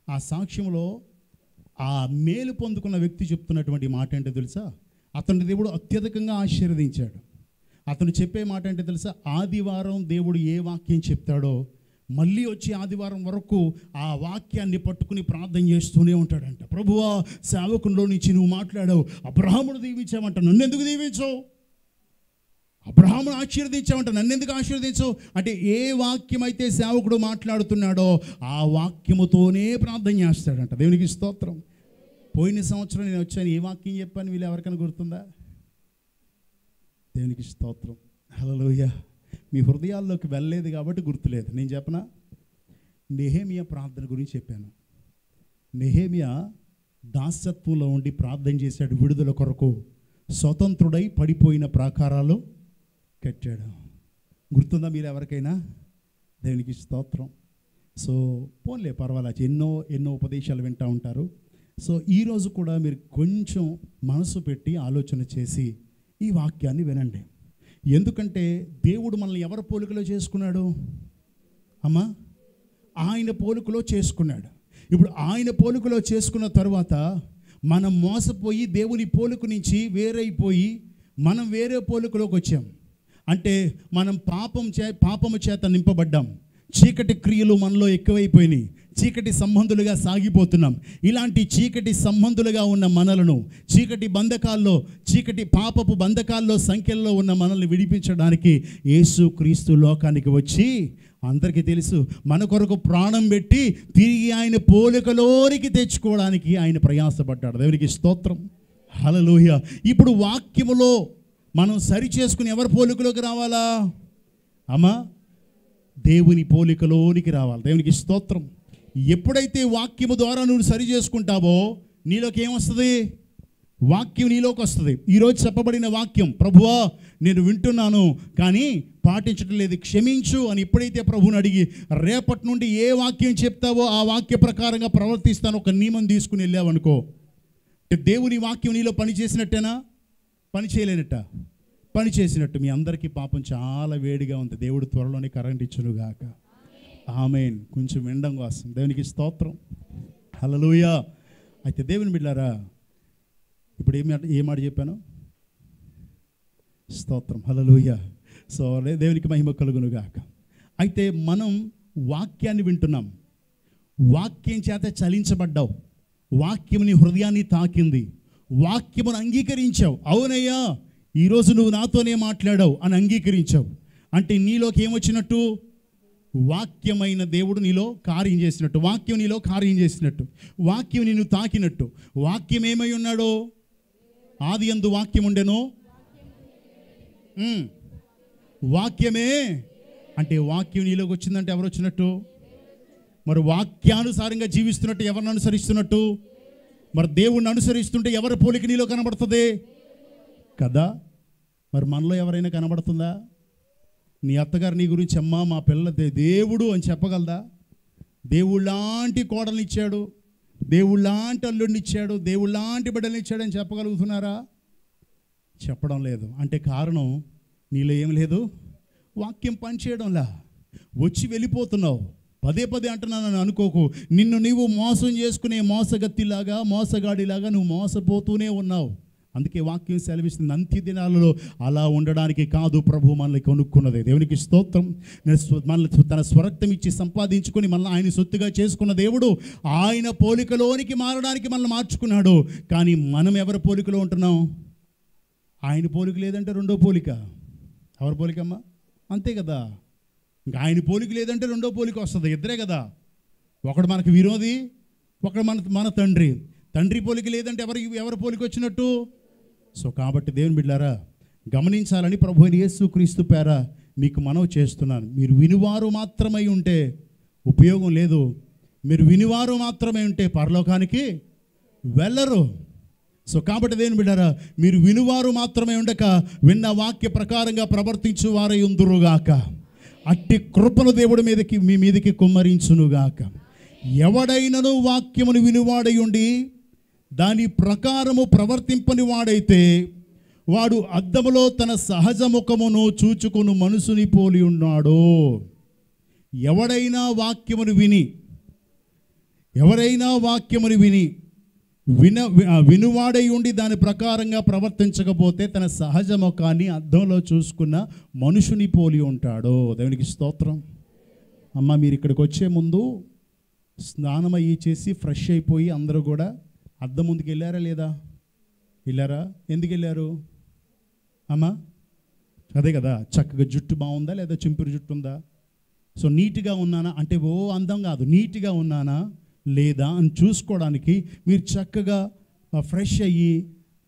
ఆ సాక్ష్యంలో ఆ మేలు పొందుకున్న వ్యక్తి చెప్తున్నటువంటి మాట ఏంటో తెలుసా? అతని దేవుడు అత్యధికంగా ఆశీర్వదించాడు. అతను చెప్పే మాట ఏంటో తెలుసా? ఆదివారం దేవుడు ఏ వాక్యం చెప్తాడో మళ్ళీ వచ్చి ఆదివారం వరకు ఆ వాక్యాన్ని పట్టుకుని ప్రార్థన చేస్తూనే ఉంటాడంట. ప్రభువా, సేవకుల్లో నుంచి నువ్వు మాట్లాడావు, అబ్రహామును దీవించావంట, నన్ను ఎందుకు దీవించావు? అబ్రహామును ఆశీర్వదించావంట, నన్ను ఎందుకు ఆశీర్వదించవు? అంటే ఏ వాక్యం అయితే సేవకుడు మాట్లాడుతున్నాడో ఆ వాక్యముతోనే ప్రార్థన చేస్తాడంట. దేవునికి స్తోత్రం. పోయిన సంవత్సరం నేను వచ్చాను, ఏ వాక్యం చెప్పాను వీళ్ళు ఎవరికైనా గుర్తుందా? దేవునికి స్తోత్రం. హల్లెలూయా. మీ హృదయాల్లోకి వెళ్ళలేదు కాబట్టి గుర్తులేదు. నేను చెప్పనా? నెహెమియా ప్రార్థన గురించి చెప్పాను. నెహెమియా దాస్యత్వంలో ఉండి ప్రార్థన చేశాడు, విడుదల కొరకు. స్వతంత్రుడై పడిపోయిన ప్రాకారాలు కట్టాడు. గుర్తుందా మీరు ఎవరికైనా? దేవునికి స్తోత్రం. సో పోన్లే, పర్వాలేదు, ఎన్నో ఉపదేశాలు వింటూ ఉంటారు. సో ఈరోజు కూడా మీరు కొంచెం మనసు పెట్టి ఆలోచన చేసి ఈ వాక్యాన్ని వినండి. ఎందుకంటే దేవుడు మనల్ని ఎవరి పోలికలో చేసుకున్నాడు అమ్మా? ఆయన పోలికలో చేసుకున్నాడు. ఇప్పుడు ఆయన పోలికలో చేసుకున్న తర్వాత మనం మోసపోయి దేవుని పోలిక నుంచి వేరైపోయి మనం వేరే పోలికలోకి వచ్చాం. అంటే మనం పాపము చేత నింపబడ్డాం. చీకటి క్రియలు మనలో ఎక్కువైపోయినాయి. చీకటి సంబంధులుగా సాగిపోతున్నాం. ఇలాంటి చీకటి సంబంధులుగా ఉన్న మనలను, చీకటి బంధకాల్లో, చీకటి పాపపు బంధకాల్లో సంఖ్యల్లో ఉన్న మనల్ని విడిపించడానికి యేసుక్రీస్తు లోకానికి వచ్చి, అందరికీ తెలుసు, మన కొరకు ప్రాణం పెట్టి తిరిగి ఆయన పోలికలోనికి తెచ్చుకోవడానికి ఆయన ప్రయాసపడ్డాడు. దేవునికి స్తోత్రం, హల్లెలూయా. ఇప్పుడు వాక్యములో మనం సరి చేసుకుని ఎవరి పోలికలోకి రావాలా? అమ్మా, దేవుని పోలికలోనికి రావాలి. దేవునికి స్తోత్రం. ఎప్పుడైతే వాక్యము ద్వారా నువ్వు సరి చేసుకుంటావో నీలోకి ఏమొస్తుంది? వాక్యం నీలోకి వస్తుంది. ఈరోజు చెప్పబడిన వాక్యం, ప్రభువా నేను వింటున్నాను కానీ పాటించడం లేదు, క్షమించు అని ఎప్పుడైతే ప్రభువుని అడిగి రేపటి నుండి ఏ వాక్యం చెప్తావో ఆ వాక్య ప్రకారంగా ప్రవర్తిస్తాను ఒక నియమం తీసుకుని వెళ్ళావనుకో, దేవుని వాక్యం నీలో పని చేసినట్టేనా? పని చేయలేనట్ట? పని చేసినట్టు. మీ అందరికీ పాపం చాలా వేడిగా ఉంది. దేవుడు త్వరలోనే కరెంట్ ఇచ్చునుగాక. ఆమేన్. కొంచెం వినడం కోసం దేవునికి స్తోత్రం, హల్లెలూయా. అయితే దేవుని బిడ్డలారా, ఇప్పుడు ఏ మాట చెప్పాను? స్తోత్రం, హల్లెలూయా. సో దేవునికి మహిమ కలుగునుగాక. అయితే మనం వాక్యాన్ని వింటున్నాం, వాక్యం చేత చలించబడ్డావు, వాక్యం నీ హృదయాన్ని తాకింది, వాక్యమును అంగీకరించావు. అవునయ్యా, ఈరోజు నువ్వు నాతోనే మాట్లాడావు అని అంగీకరించావు. అంటే నీలోకి ఏమొచ్చినట్టు? వాక్యమైన దేవుడు నీలో కార్యం చేసినట్టు, వాక్యం నీలో కార్యం చేసినట్టు, వాక్యం నిన్ను తాకినట్టు. వాక్యం ఏమై ఉన్నాడో? ఆది యందు వాక్యం ఉండెను, వాక్యమే. అంటే వాక్యం నీలోకి వచ్చిందంటే ఎవరు వచ్చినట్టు? మరి వాక్యానుసారంగా జీవిస్తున్నట్టు ఎవరిని అనుసరిస్తున్నట్టు? మరి దేవుణ్ణి అనుసరిస్తుంటే ఎవరి పోలిక నీలో కనబడుతుంది కదా? మరి మనలో ఎవరైనా కనబడుతుందా? నీ అత్తగారు నీ గురించి, అమ్మా మా పిల్ల దేవుడు అని చెప్పగలదా? దేవుళ్ళాంటి కోడల్ని ఇచ్చాడు, దేవుళ్ళాంటి అల్లుడిని ఇచ్చాడు, దేవుళ్ళాంటి బిడ్డల్ని ఇచ్చాడు అని చెప్పగలుగుతున్నారా? చెప్పడం లేదు. అంటే కారణం నీలో ఏం లేదు, వాక్యం పనిచేయడంలా. వచ్చి వెళ్ళిపోతున్నావు. పదే పదే అంటున్నానని అనుకోకు. నిన్ను నీవు మోసం చేసుకునే మోసగత్తిలాగా, మోసగాడిలాగా నువ్వు మోసపోతూనే ఉన్నావు. అందుకే వాక్యం సెలవిస్తుంది, అంత్య దినాలలో అలా ఉండడానికి కాదు ప్రభు మనల్ని కొనుక్కున్నది. దేవునికి స్తోత్రం. మనల్ని తన స్వరక్తం ఇచ్చి సంపాదించుకొని మళ్ళీ ఆయన సొత్తుగా చేసుకున్న దేవుడు ఆయన పోలికలోనికి మారడానికి మనల్ని మార్చుకున్నాడు. కానీ మనం ఎవరి పోలికలో ఉంటున్నాం? ఆయన పోలిక లేదంటే రెండో పోలిక. ఎవరి పోలికమ్మా? అంతే కదా. ఇంకా ఆయన పోలిక లేదంటే రెండో పోలిక వస్తుంది. ఇద్దరే కదా. ఒకడు మనకు విరోధి, ఒకడు మన తండ్రి. తండ్రి పోలిక లేదంటే ఎవరి పోలిక వచ్చినట్టు? సో కాబట్టి దేవుని బిడ్డలారా, గమనించాలని ప్రభు యేసుక్రీస్తు పేర మీకు మనవి చేస్తున్నాను. మీరు వినువారు మాత్రమై ఉంటే ఉపయోగం లేదు. మీరు వినువారు మాత్రమే ఉంటే పరలోకానికి వెళ్ళరు. సో కాబట్టి దేవుని బిడ్డలారా, మీరు వినువారు మాత్రమే ఉండక విన్న వాక్య ప్రకారంగా ప్రవర్తించు వారై ఉందురుగాక. అట్టి కృపను దేవుడి మీదకి మీ మీదకి కుమ్మరించునుగాక. ఎవడైనను వాక్యమును వినువాడై ఉండి దాని ప్రకారము ప్రవర్తింపని వాడైతే వాడు అద్దములో తన సహజ ముఖమును చూచుకుని మనుషుని పోలి ఉన్నాడు. ఎవరైనా వాక్యమును విని వినువాడై ఉండి దాని ప్రకారంగా ప్రవర్తించకపోతే తన సహజ ముఖాన్ని అద్దంలో చూసుకున్న మనుషుని పోలి ఉంటాడు. దేవునికి స్తోత్రం. అమ్మ, మీరు ఇక్కడికి వచ్చే ముందు స్నానం అయ్యి చేసి ఫ్రెష్ అయిపోయి అందరూ కూడా అద్దం ముందుకు వెళ్ళారా లేదా? వెళ్ళారా? ఎందుకు వెళ్ళారు అమ్మా? అదే కదా, చక్కగా జుట్టు బాగుందా లేదా చింపిరి జుట్టు ఉందా? సో నీట్గా ఉన్నానా అంటే ఓ అందం కాదు, నీట్గా ఉన్నానా లేదా అని చూసుకోవడానికి మీరు చక్కగా ఫ్రెష్ అయ్యి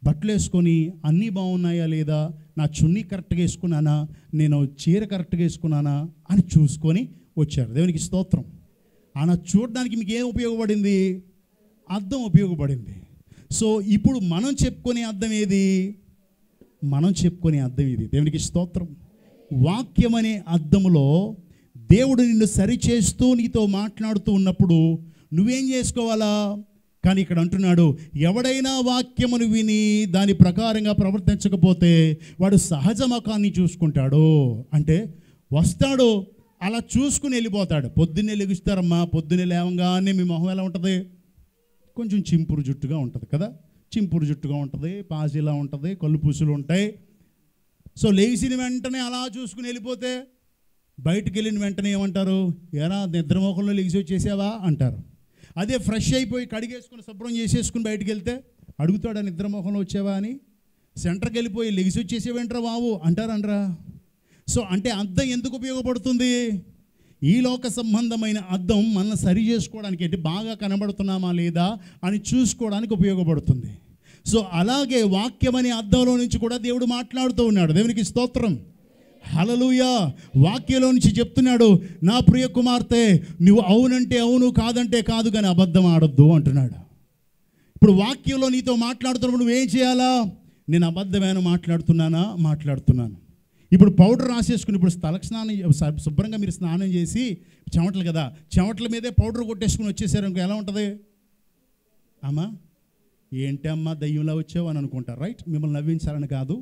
బట్టలు వేసుకొని అన్నీ బాగున్నాయా లేదా, నా చున్నీ కరెక్ట్గా వేసుకున్నానా, నేను చీర కరెక్ట్గా వేసుకున్నానా అని చూసుకొని వచ్చారు. దేవునికి స్తోత్రం. అలా చూడడానికి మీకు ఏం ఉపయోగపడింది? అద్దం ఉపయోగపడింది. సో ఇప్పుడు మనం చెప్పుకునే అద్దం ఏది? దేవునికి స్తోత్రం. వాక్యం అనే అద్దములో దేవుడు నిన్ను సరిచేస్తూ నీతో మాట్లాడుతూ ఉన్నప్పుడు నువ్వేం చేసుకోవాలా? కానీ ఇక్కడ అంటున్నాడు, ఎవడైనా వాక్యమును విని దాని ప్రకారంగా ప్రవర్తించకపోతే వాడు సహజ ముఖాన్ని చూసుకుంటాడు. అంటే వస్తాడు, అలా చూసుకుని వెళ్ళిపోతాడు. పొద్దున్నే లెగుస్తారమ్మా, పొద్దున్నే లేవగానే మీ మొహం ఎలా ఉంటుంది? కొంచెం చింపురు జుట్టుగా ఉంటుంది కదా, చింపురు జుట్టుగా ఉంటుంది, పాజిలా ఉంటుంది, కళ్ళు పూసులు ఉంటాయి, సో లేచిన వెంటనే అలా చూసుకుని వెళ్ళిపోతే బయటికి వెళ్ళిన వెంటనే ఏమంటారు? ఎరా నిద్రమోకంలో లెగిసి వచ్చేసావా అంటారు. అదే ఫ్రెష్ అయిపోయి కడిగేసుకుని శుభ్రం చేసేసుకుని బయటికి వెళ్తే అడుగుతాడా నిద్రమోకంలో వచ్చావా అని? సెంటర్కి వెళ్ళిపోయి లెగిసి వచ్చేసేవేంట్రా బాబు అంటారంటరా. సో అంటే అద్దం ఎందుకు ఉపయోగపడుతుంది? ఈ లోక సంబంధమైన అద్దం మనం సరి చేసుకోవడానికి, అంటే బాగా కనబడుతున్నామా లేదా అని చూసుకోవడానికి ఉపయోగపడుతుంది. సో అలాగే వాక్యం అనే అద్దంలో నుంచి కూడా దేవుడు మాట్లాడుతూ ఉన్నాడు. దేవునికి స్తోత్రం, హల్లెలూయా. వాక్యంలో నుంచి చెప్తున్నాడు, నా ప్రియ కుమార్తె నువ్వు అవునంటే అవును, కాదంటే కాదు, కానీ అబద్ధం ఆడొద్దు అంటున్నాడు. ఇప్పుడు వాక్యంలో నీతో మాట్లాడుతున్నప్పుడు నువ్వేం చేయాలా? నేను అబద్ధమైన మాట్లాడుతున్నాను. ఇప్పుడు పౌడర్ రాసేసుకుని, ఇప్పుడు తలకు స్నానం శుభ్రంగా మీరు స్నానం చేసి చెమటలు కదా, చెమటల మీదే పౌడర్ కొట్టేసుకుని వచ్చేసారు అనుకో ఎలా ఉంటుంది? అమ్మా ఏంటి అమ్మా దయ్యంలా వచ్చావు అని అనుకుంటారు, రైట్? మిమ్మల్ని నవ్వించాలని కాదు,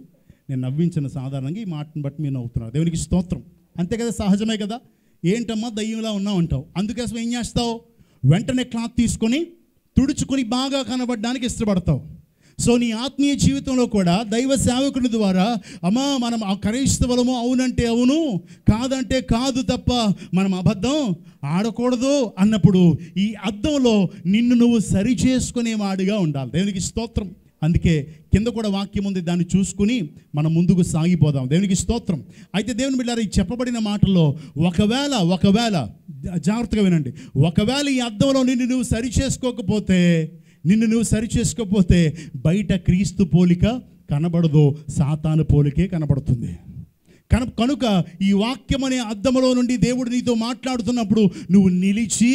నేను నవ్వించిన సాధారణంగా ఈ మాటను బట్టి మీరు నవ్వుతున్నారు. దేవునికి స్తోత్రం, అంతే కదా, సహజమే కదా. ఏంటమ్మా దయ్యంలా ఉన్నావు అంటావు. అందుకోసం ఏం చేస్తావు? వెంటనే క్లాత్ తీసుకొని తుడుచుకొని బాగా కనబడడానికి ఇష్టపడతావు. సో నీ ఆత్మీయ జీవితంలో కూడా దైవ సేవకుని ద్వారా అమ్మా మనం క్రైస్తవులము, అవునంటే అవును, కాదంటే కాదు తప్ప మనం అబద్ధం ఆడకూడదు అన్నప్పుడు ఈ అద్దంలో నిన్ను నువ్వు సరి చేసుకునేవాడిగా ఉండాలి. దేవునికి స్తోత్రం. అందుకే కింద కూడా వాక్యం ఉంది, దాన్ని చూసుకుని మనం ముందుకు సాగిపోదాం. దేవునికి స్తోత్రం. అయితే దేవుని బిడ్డలారా, ఈ చెప్పబడిన మాటల్లో ఒకవేళ జాగ్రత్తగా వినండి, ఒకవేళ ఈ అద్దంలో నిన్ను నువ్వు సరి చేసుకోకపోతే బయట క్రీస్తు పోలిక కనబడదు, సాతాను పోలికే కనబడుతుంది. కనుక ఈ వాక్యం అనే అద్దములో నుండి దేవుడు నీతో మాట్లాడుతున్నప్పుడు నువ్వు నిలిచి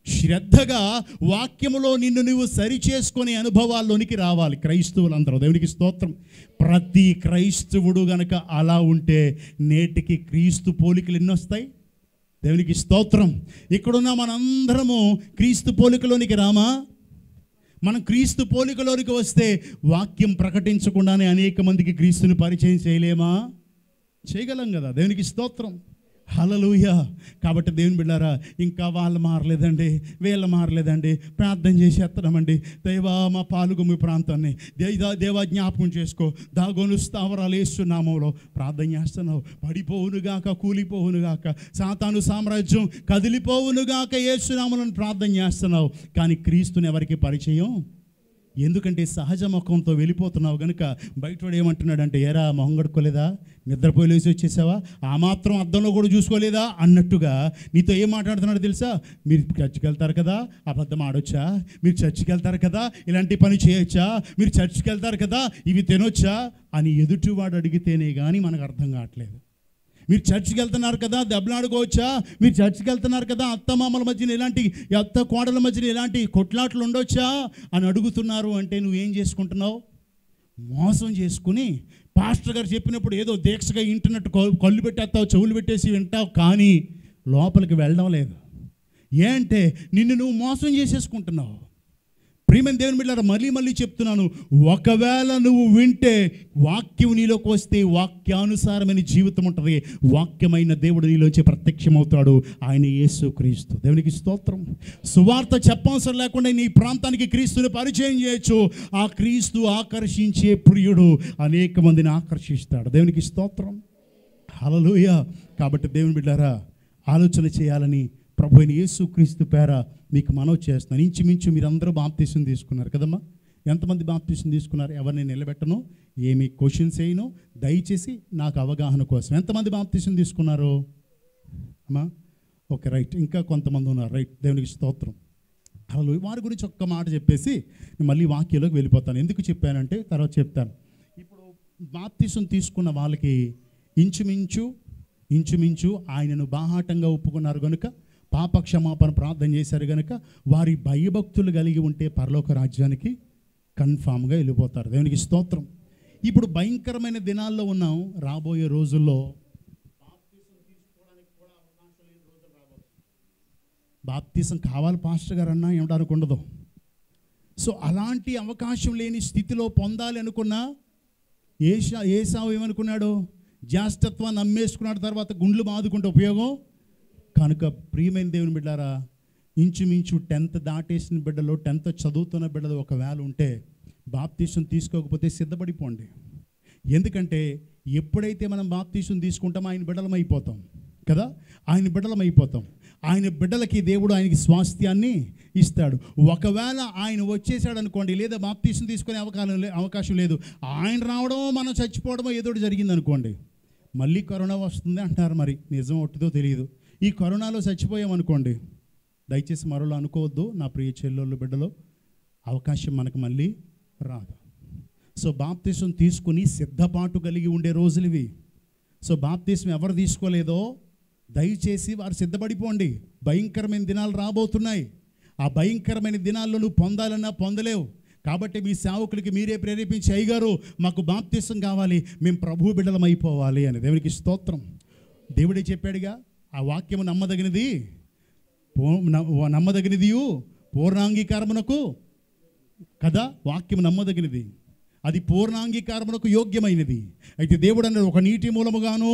శ్రద్ధగా వాక్యములో నిన్ను నువ్వు సరి చేసుకునే అనుభవాల్లోనికి రావాలి. క్రైస్తవులందరూ దేవునికి స్తోత్రం. ప్రతి క్రైస్తవుడు గనక అలా ఉంటే నేటికి క్రీస్తు పోలికలు ఎన్ని వస్తాయి? దేవునికి స్తోత్రం. ఇక్కడున్న మనందరము క్రీస్తు పోలికలోనికి రామా? మనం క్రీస్తు పోలికలోనికి వస్తే వాక్యం ప్రకటించకుండానే అనేక మందికి క్రీస్తుని పరిచయం చేయలేమా? చేయగలం కదా. దేవునికి స్తోత్రం, హల్లెలూయా. కాబట్టి దేవుని బిడ్డారా, ఇంకా వాళ్ళు మారలేదండి, వీళ్ళు మారలేదండి, ప్రార్థన చేసేస్తున్నామండి. దేవా మా పాలుగుమి ప్రాంతాన్ని దేవా జ్ఞాపకం చేసుకో, దాగోను స్థావరాలు యేసునామములో ప్రార్థన చేస్తున్నావు. పడిపోవునుగాక, కూలిపోవునుగాక, సాతాను సామ్రాజ్యం కదిలిపోవునుగాక యేసునామములను ప్రార్థన చేస్తున్నావు. కానీ క్రీస్తుని ఎవరికి పరిచయం? ఎందుకంటే సహజ ముఖంతో వెళ్ళిపోతున్నావు కనుక బయటవాడు ఏమంటున్నాడంటే, ఏరా మొహం కడుక్కోలేదా, నిద్రపోయి లేచి వచ్చేసావా, ఆ మాత్రం అద్దంలో కూడా చూసుకోలేదా అన్నట్టుగా నీతో ఏం మాట్లాడుతున్నాడో తెలుసా? మీరు చర్చికి వెళ్తారు కదా, అబద్ధం ఆడొచ్చా? మీరు చర్చికి వెళ్తారు కదా, ఇలాంటి పని చేయొచ్చా? మీరు చర్చికి వెళ్తారు కదా, ఇవి తినొచ్చా అని ఎదుటివాడు అడిగితేనే కానీ మనకు అర్థం కావట్లేదు. మీరు చర్చికి వెళ్తున్నారు కదా, దెబ్బలాడుకోవచ్చా? మీరు చర్చికి వెళ్తున్నారు కదా, అత్తమామల మధ్యన ఇలాంటి, అత్త కోడల మధ్యన ఇలాంటి కొట్లాట్లు ఉండొచ్చా అని అడుగుతున్నారు. అంటే నువ్వేం చేసుకుంటున్నావు? మోసం చేసుకుని పాస్టర్ గారు చెప్పినప్పుడు ఏదో దీక్షగా వింటున్నట్టు కళ్ళు పెట్టేస్తావు, చెవులు పెట్టేసి వింటావు, కానీ లోపలికి వెళ్ళడం లేదు. ఏంటే నిన్ను నువ్వు మోసం చేసేసుకుంటున్నావు. ప్రియమైన దేవుని బిడ్డలారా, మళ్ళీ చెప్తున్నాను, ఒకవేళ నువ్వు వింటే వాక్యం నీలోకి వస్తే వాక్యానుసారమైన జీవితం ఉంటుంది. వాక్యమైన దేవుడు నీలోంచి ప్రత్యక్షమవుతాడు, ఆయన యేసుక్రీస్తు. దేవునికి స్తోత్రం. సువార్త చెప్పవసరం లేకుండా నీ ప్రాంతానికి క్రీస్తుని పరిచయం చేయొచ్చు. ఆ క్రీస్తు ఆకర్షించే ప్రియుడు అనేక మందిని ఆకర్షిస్తాడు. దేవునికి స్తోత్రం, హల్లెలూయా. కాబట్టి దేవుని బిడ్డలారా, ఆలోచన చేయాలని ప్రభు అయిన యేసుక్రీస్తు పేర మీకు మనవి చేస్తున్నాను. ఇంచుమించు మీరందరూ బాప్తీసం తీసుకున్నారు కదమ్మా. ఎంతమంది బాప్తీసం తీసుకున్నారు? ఎవరిని నిలబెట్టను, ఏమి క్వశ్చన్స్ వేయను, దయచేసి నాకు అవగాహన కోసం. ఎంతమంది బాప్తీసం తీసుకున్నారు అమ్మా? Okay, right. ఇంకా కొంతమంది ఉన్నారు, రైట్. దేవునికి స్తోత్రం. అసలు వారి గురించి ఒక్క మాట చెప్పేసి నేను మళ్ళీ వాక్యంలోకి వెళ్ళిపోతాను. ఎందుకు చెప్పానంటే తర్వాత చెప్తాను. ఇప్పుడు బాప్తీసం తీసుకున్న వాళ్ళకి ఇంచుమించు ఆయనను బాహాటంగా ఒప్పుకున్నారు కనుక, పాప క్షమాపణ ప్రార్థన చేశారు కనుక వారి భయభక్తులు కలిగి ఉంటే పరలోక రాజ్యానికి కన్ఫామ్గా వెళ్ళిపోతారు. దేవునికి స్తోత్రం. ఇప్పుడు భయంకరమైన దినాల్లో ఉన్నాం. రాబోయే రోజుల్లో బాప్తీసం కావాలి పాస్టర్ గారు అన్నా ఏమడానికి ఉండదు. సో అలాంటి అవకాశం లేని స్థితిలో పొందాలి అనుకున్నా ఏసావు ఏమనుకున్నాడు? జ్యేష్ఠత్వాన్ని అమ్మేసుకున్నాడు, తర్వాత గుండ్లు బాదుకుంటే ఉపయోగం. కనుక ప్రియమైన దేవుని బిడ్డారా, ఇంచుమించు 10th దాటేసిన బిడ్డలు, 10th చదువుతున్న బిడ్డలు ఒకవేళ ఉంటే బాప్తీసం తీసుకోకపోతే సిద్ధపడిపోండి. ఎందుకంటే ఎప్పుడైతే మనం బాప్తీసం తీసుకుంటామో ఆయన బిడ్డలం అయిపోతాం కదా, ఆయన బిడ్డలం అయిపోతాం. ఆయన బిడ్డలకి దేవుడు ఆయనకి స్వాస్థ్యాన్ని ఇస్తాడు. ఒకవేళ ఆయన వచ్చేసాడు అనుకోండి, లేదా బాప్తీసం తీసుకునే అవకాశం లేదు, ఆయన రావడమో మనం చచ్చిపోవడమో ఏదో జరిగింది అనుకోండి, మళ్ళీ కరోనా వస్తుంది అంటారు. మరి నిజం ఒట్టిదో తెలియదు. ఈ కరోనాలో చచ్చిపోయామనుకోండి, దయచేసి మరోలా అనుకోవద్దు నా ప్రియ చెల్లెళ్ళు బిడ్డలో, అవకాశం మనకు మళ్ళీ రాదు. సో బాప్తీసం తీసుకుని సిద్ధపాటు కలిగి ఉండే రోజులు ఇవి. సో బాప్తీసం ఎవరు తీసుకోలేదో దయచేసి వారు సిద్ధపడిపోండి. భయంకరమైన దినాలు రాబోతున్నాయి. ఆ భయంకరమైన దినాల్లో నువ్వు పొందాలన్నా పొందలేవు. కాబట్టి మీ సేవకులకి మీరే ప్రేరేపించి, అయ్యగారు మాకు బాప్తీసం కావాలి, మేము ప్రభు బిడ్డలం అయిపోవాలి అని. దేవునికి స్తోత్రం. దేవుడే చెప్పాడుగా, ఆ వాక్యము నమ్మదగినది, నమ్మదగినదియు పూర్ణాంగీకారమునకు కదా. వాక్యం నమ్మదగినది, అది పూర్ణాంగీకారమునకు యోగ్యమైనది. అయితే దేవుడు అన్నాడు, ఒక నీటి మూలముగాను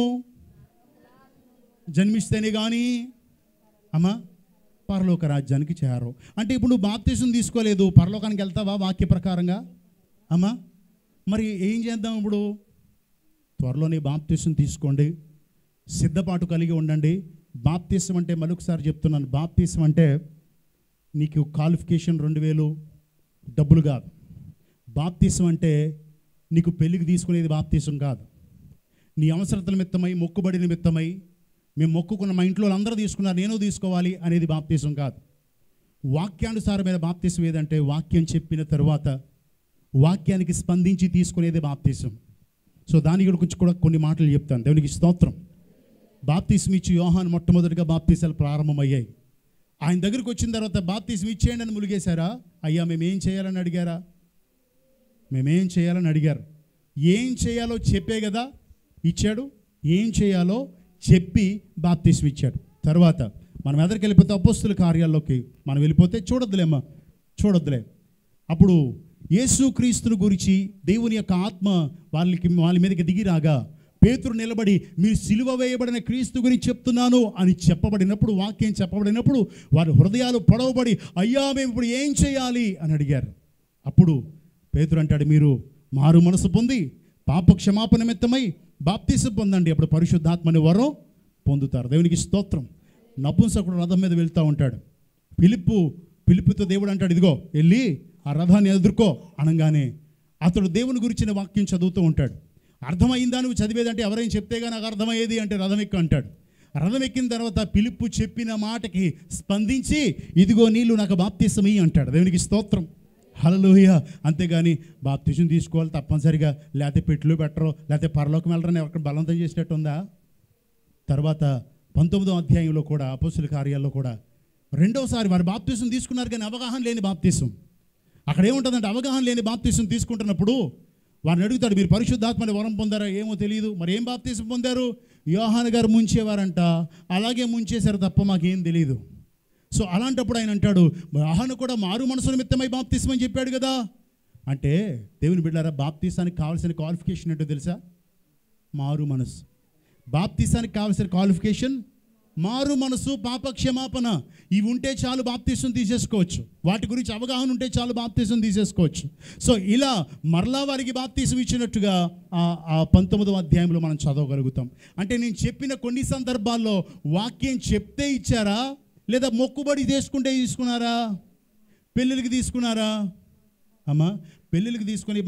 జన్మిస్తేనే కానీ అమ్మా పరలోక రాజ్యానికి చేరు. అంటే ఇప్పుడు నువ్వు బాప్తీసం తీసుకోలేదు, పరలోకానికి వెళ్తావా వాక్య ప్రకారంగా అమ్మా? మరి ఏం చేద్దాం ఇప్పుడు? త్వరలోనే బాప్తీసం తీసుకోండి, సిద్ధపాటు కలిగి ఉండండి. బాప్తీసం అంటే మరొకసారి చెప్తున్నాను, బాప్తీసం అంటే నీకు క్వాలిఫికేషన్ 2000 డబ్బులు కాదు. బాప్తీసం అంటే నీకు పెళ్ళికి తీసుకునేది బాప్తీసం కాదు. నీ అవసరతల నిమిత్తమై, మొక్కుబడి నిమిత్తమై, మేము మొక్కుకున్న మా ఇంట్లో అందరూ తీసుకున్నారు నేను తీసుకోవాలి అనేది బాప్తీసం కాదు. వాక్యానుసారమైన బాప్తీసం ఏదంటే, వాక్యం చెప్పిన తరువాత వాక్యానికి స్పందించి తీసుకునేది బాప్తీసం. సో దాని గురించి కూడా కొన్ని మాటలు చెప్తాను. దేవునికి స్తోత్రం. బాప్తీసం ఇచ్చి యోహాను మొట్టమొదటిగా బాప్తీసాలు ప్రారంభమయ్యాయి. ఆయన దగ్గరికి వచ్చిన తర్వాత బాప్తీసం ఇచ్చేయండి అని ములిగేశారా? అయ్యా మేమేం చేయాలని అడిగారా? మేమేం చేయాలని అడిగారు. ఏం చేయాలో చెప్పే కదా ఇచ్చాడు. ఏం చేయాలో చెప్పి బాప్తీసం ఇచ్చాడు. తర్వాత మనం ఎదరికి వెళ్ళిపోతే అపోస్తుల కార్యాల్లోకి మనం వెళ్ళిపోతే చూడొద్దులే. అప్పుడు యేసుక్రీస్తుని గురించి దేవుని యొక్క ఆత్మ వాళ్ళ మీదకి దిగిరాగా పేతురు నిలబడి, మీరు సిలువ వేయబడిన క్రీస్తు గురించి చెప్తున్నాను అని చెప్పబడినప్పుడు, వాక్యం చెప్పబడినప్పుడు వారి హృదయాలు పొడవబడి, అయ్యా మేము ఇప్పుడు ఏం చేయాలి అని అడిగారు. అప్పుడు పేతురు అంటాడు, మీరు మారు మనసు పొంది పాప క్షమాపణ నిమిత్తమై బాప్తీసం పొందండి, అప్పుడు పరిశుద్ధాత్మని వరం పొందుతారు. దేవునికి స్తోత్రం. నపుంసకుడు రథం మీద వెళ్తూ ఉంటాడు. పిలుపుతో దేవుడు అంటాడు, ఇదిగో వెళ్ళి ఆ రథాన్ని ఎదుర్కో అనగానే అతడు దేవుని గురించిన వాక్యం చదువుతూ ఉంటాడు. అర్థమైందా నువ్వు చదివేదంటే? ఎవరైనా చెప్తేగా నాకు అర్థమయ్యేది అంటే రథం ఎక్కు అంటాడు. రథం ఎక్కిన తర్వాత పిలుపు చెప్పిన మాటకి స్పందించి, ఇదిగో నీళ్ళు నాకు బాప్తీసం ఇయ్యి అంటాడు. దేవునికి స్తోత్రం. హల్లెలూయా. అంతేగాని బాప్తీసం తీసుకోవాలి తప్పనిసరిగా, లేకపోతే పెట్టులు పెట్టరు, లేకపోతే పరలోకం వెళ్ళరని ఎవరికి బలవంతం చేసినట్టు ఉందా? తర్వాత 19వ అధ్యాయంలో కూడా అపోస్తుల కార్యాల్లో కూడా రెండోసారి వారు బాప్తీసం తీసుకున్నారు, కానీ అవగాహన లేని బాప్తీసం. అక్కడ ఏముంటుందంటే, అవగాహన లేని బాప్తీసం తీసుకుంటున్నప్పుడు వారిని అడుగుతాడు, మీరు పరిశుద్ధాత్మని వరం పొందారా? ఏమో తెలియదు. మరి ఏం బాప్తీసం పొందారు? యోహాను గారు ముంచేవారంట, అలాగే ముంచేశారు తప్ప మాకేం తెలియదు. సో అలాంటప్పుడు ఆయన అంటాడు, యోహాను కూడా మారు మనసు నిమిత్తమై బాప్తీసం అని చెప్పాడు కదా. అంటే దేవుని బిడ్డలారా, బాప్తీసానికి కావాల్సిన క్వాలిఫికేషన్ ఏంటో తెలుసా? మారు మనసు. బాప్తీసానికి కావాల్సిన క్వాలిఫికేషన్ మారు మనసు, పాప క్షమాపణ. ఇవి ఉంటే చాలు బాప్తీసం తీసేసుకోవచ్చు. వాటి గురించి అవగాహన ఉంటే చాలు బాప్తీసం తీసేసుకోవచ్చు. సో ఇలా మరలా వారికి బాప్తీసం ఇచ్చినట్టుగా ఆ 19వ అధ్యాయంలో మనం చదవగలుగుతాం. అంటే నేను చెప్పిన కొన్ని సందర్భాల్లో వాక్యం చెప్తే ఇచ్చారా, లేదా మొక్కుబడి తీసుకున్నారా? పెళ్ళిళ్ళకి తీసుకున్నారా? అమ్మా, పెళ్ళిళ్ళకి తీసుకొని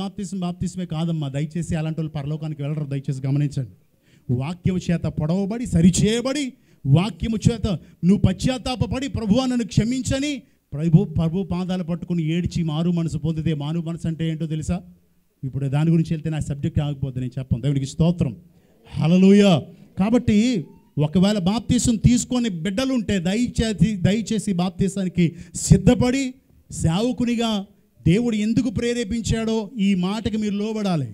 బాప్తీసమే కాదమ్మా. దయచేసి అలాంటి వాళ్ళు పరలోకానికి వెళ్ళరు. దయచేసి గమనించండి. వాక్యము చేత పొడవబడి, సరిచేయబడి, వాక్యము చేత నువ్వు పశ్చాత్తాపడి, ప్రభువా నన్ను క్షమించని ప్రభు పాదాలు పట్టుకుని ఏడ్చి మారు మనసు పొందితే, మారు మనసు అంటే ఏంటో తెలుసా? ఇప్పుడు దాని గురించి వెళ్తే నా సబ్జెక్ట్ ఆగిపోద్ది, నేను చెప్పను. దేవునికి స్తోత్రం. హల్లెలూయా. కాబట్టి ఒకవేళ బాప్తీసం తీసుకొని బిడ్డలుంటే దయచేసి బాప్తీసానికి సిద్ధపడి, సేవకునిగా దేవుడు ఎందుకు ప్రేరేపించాడో ఈ మాటకి మీరు లోబడాలి.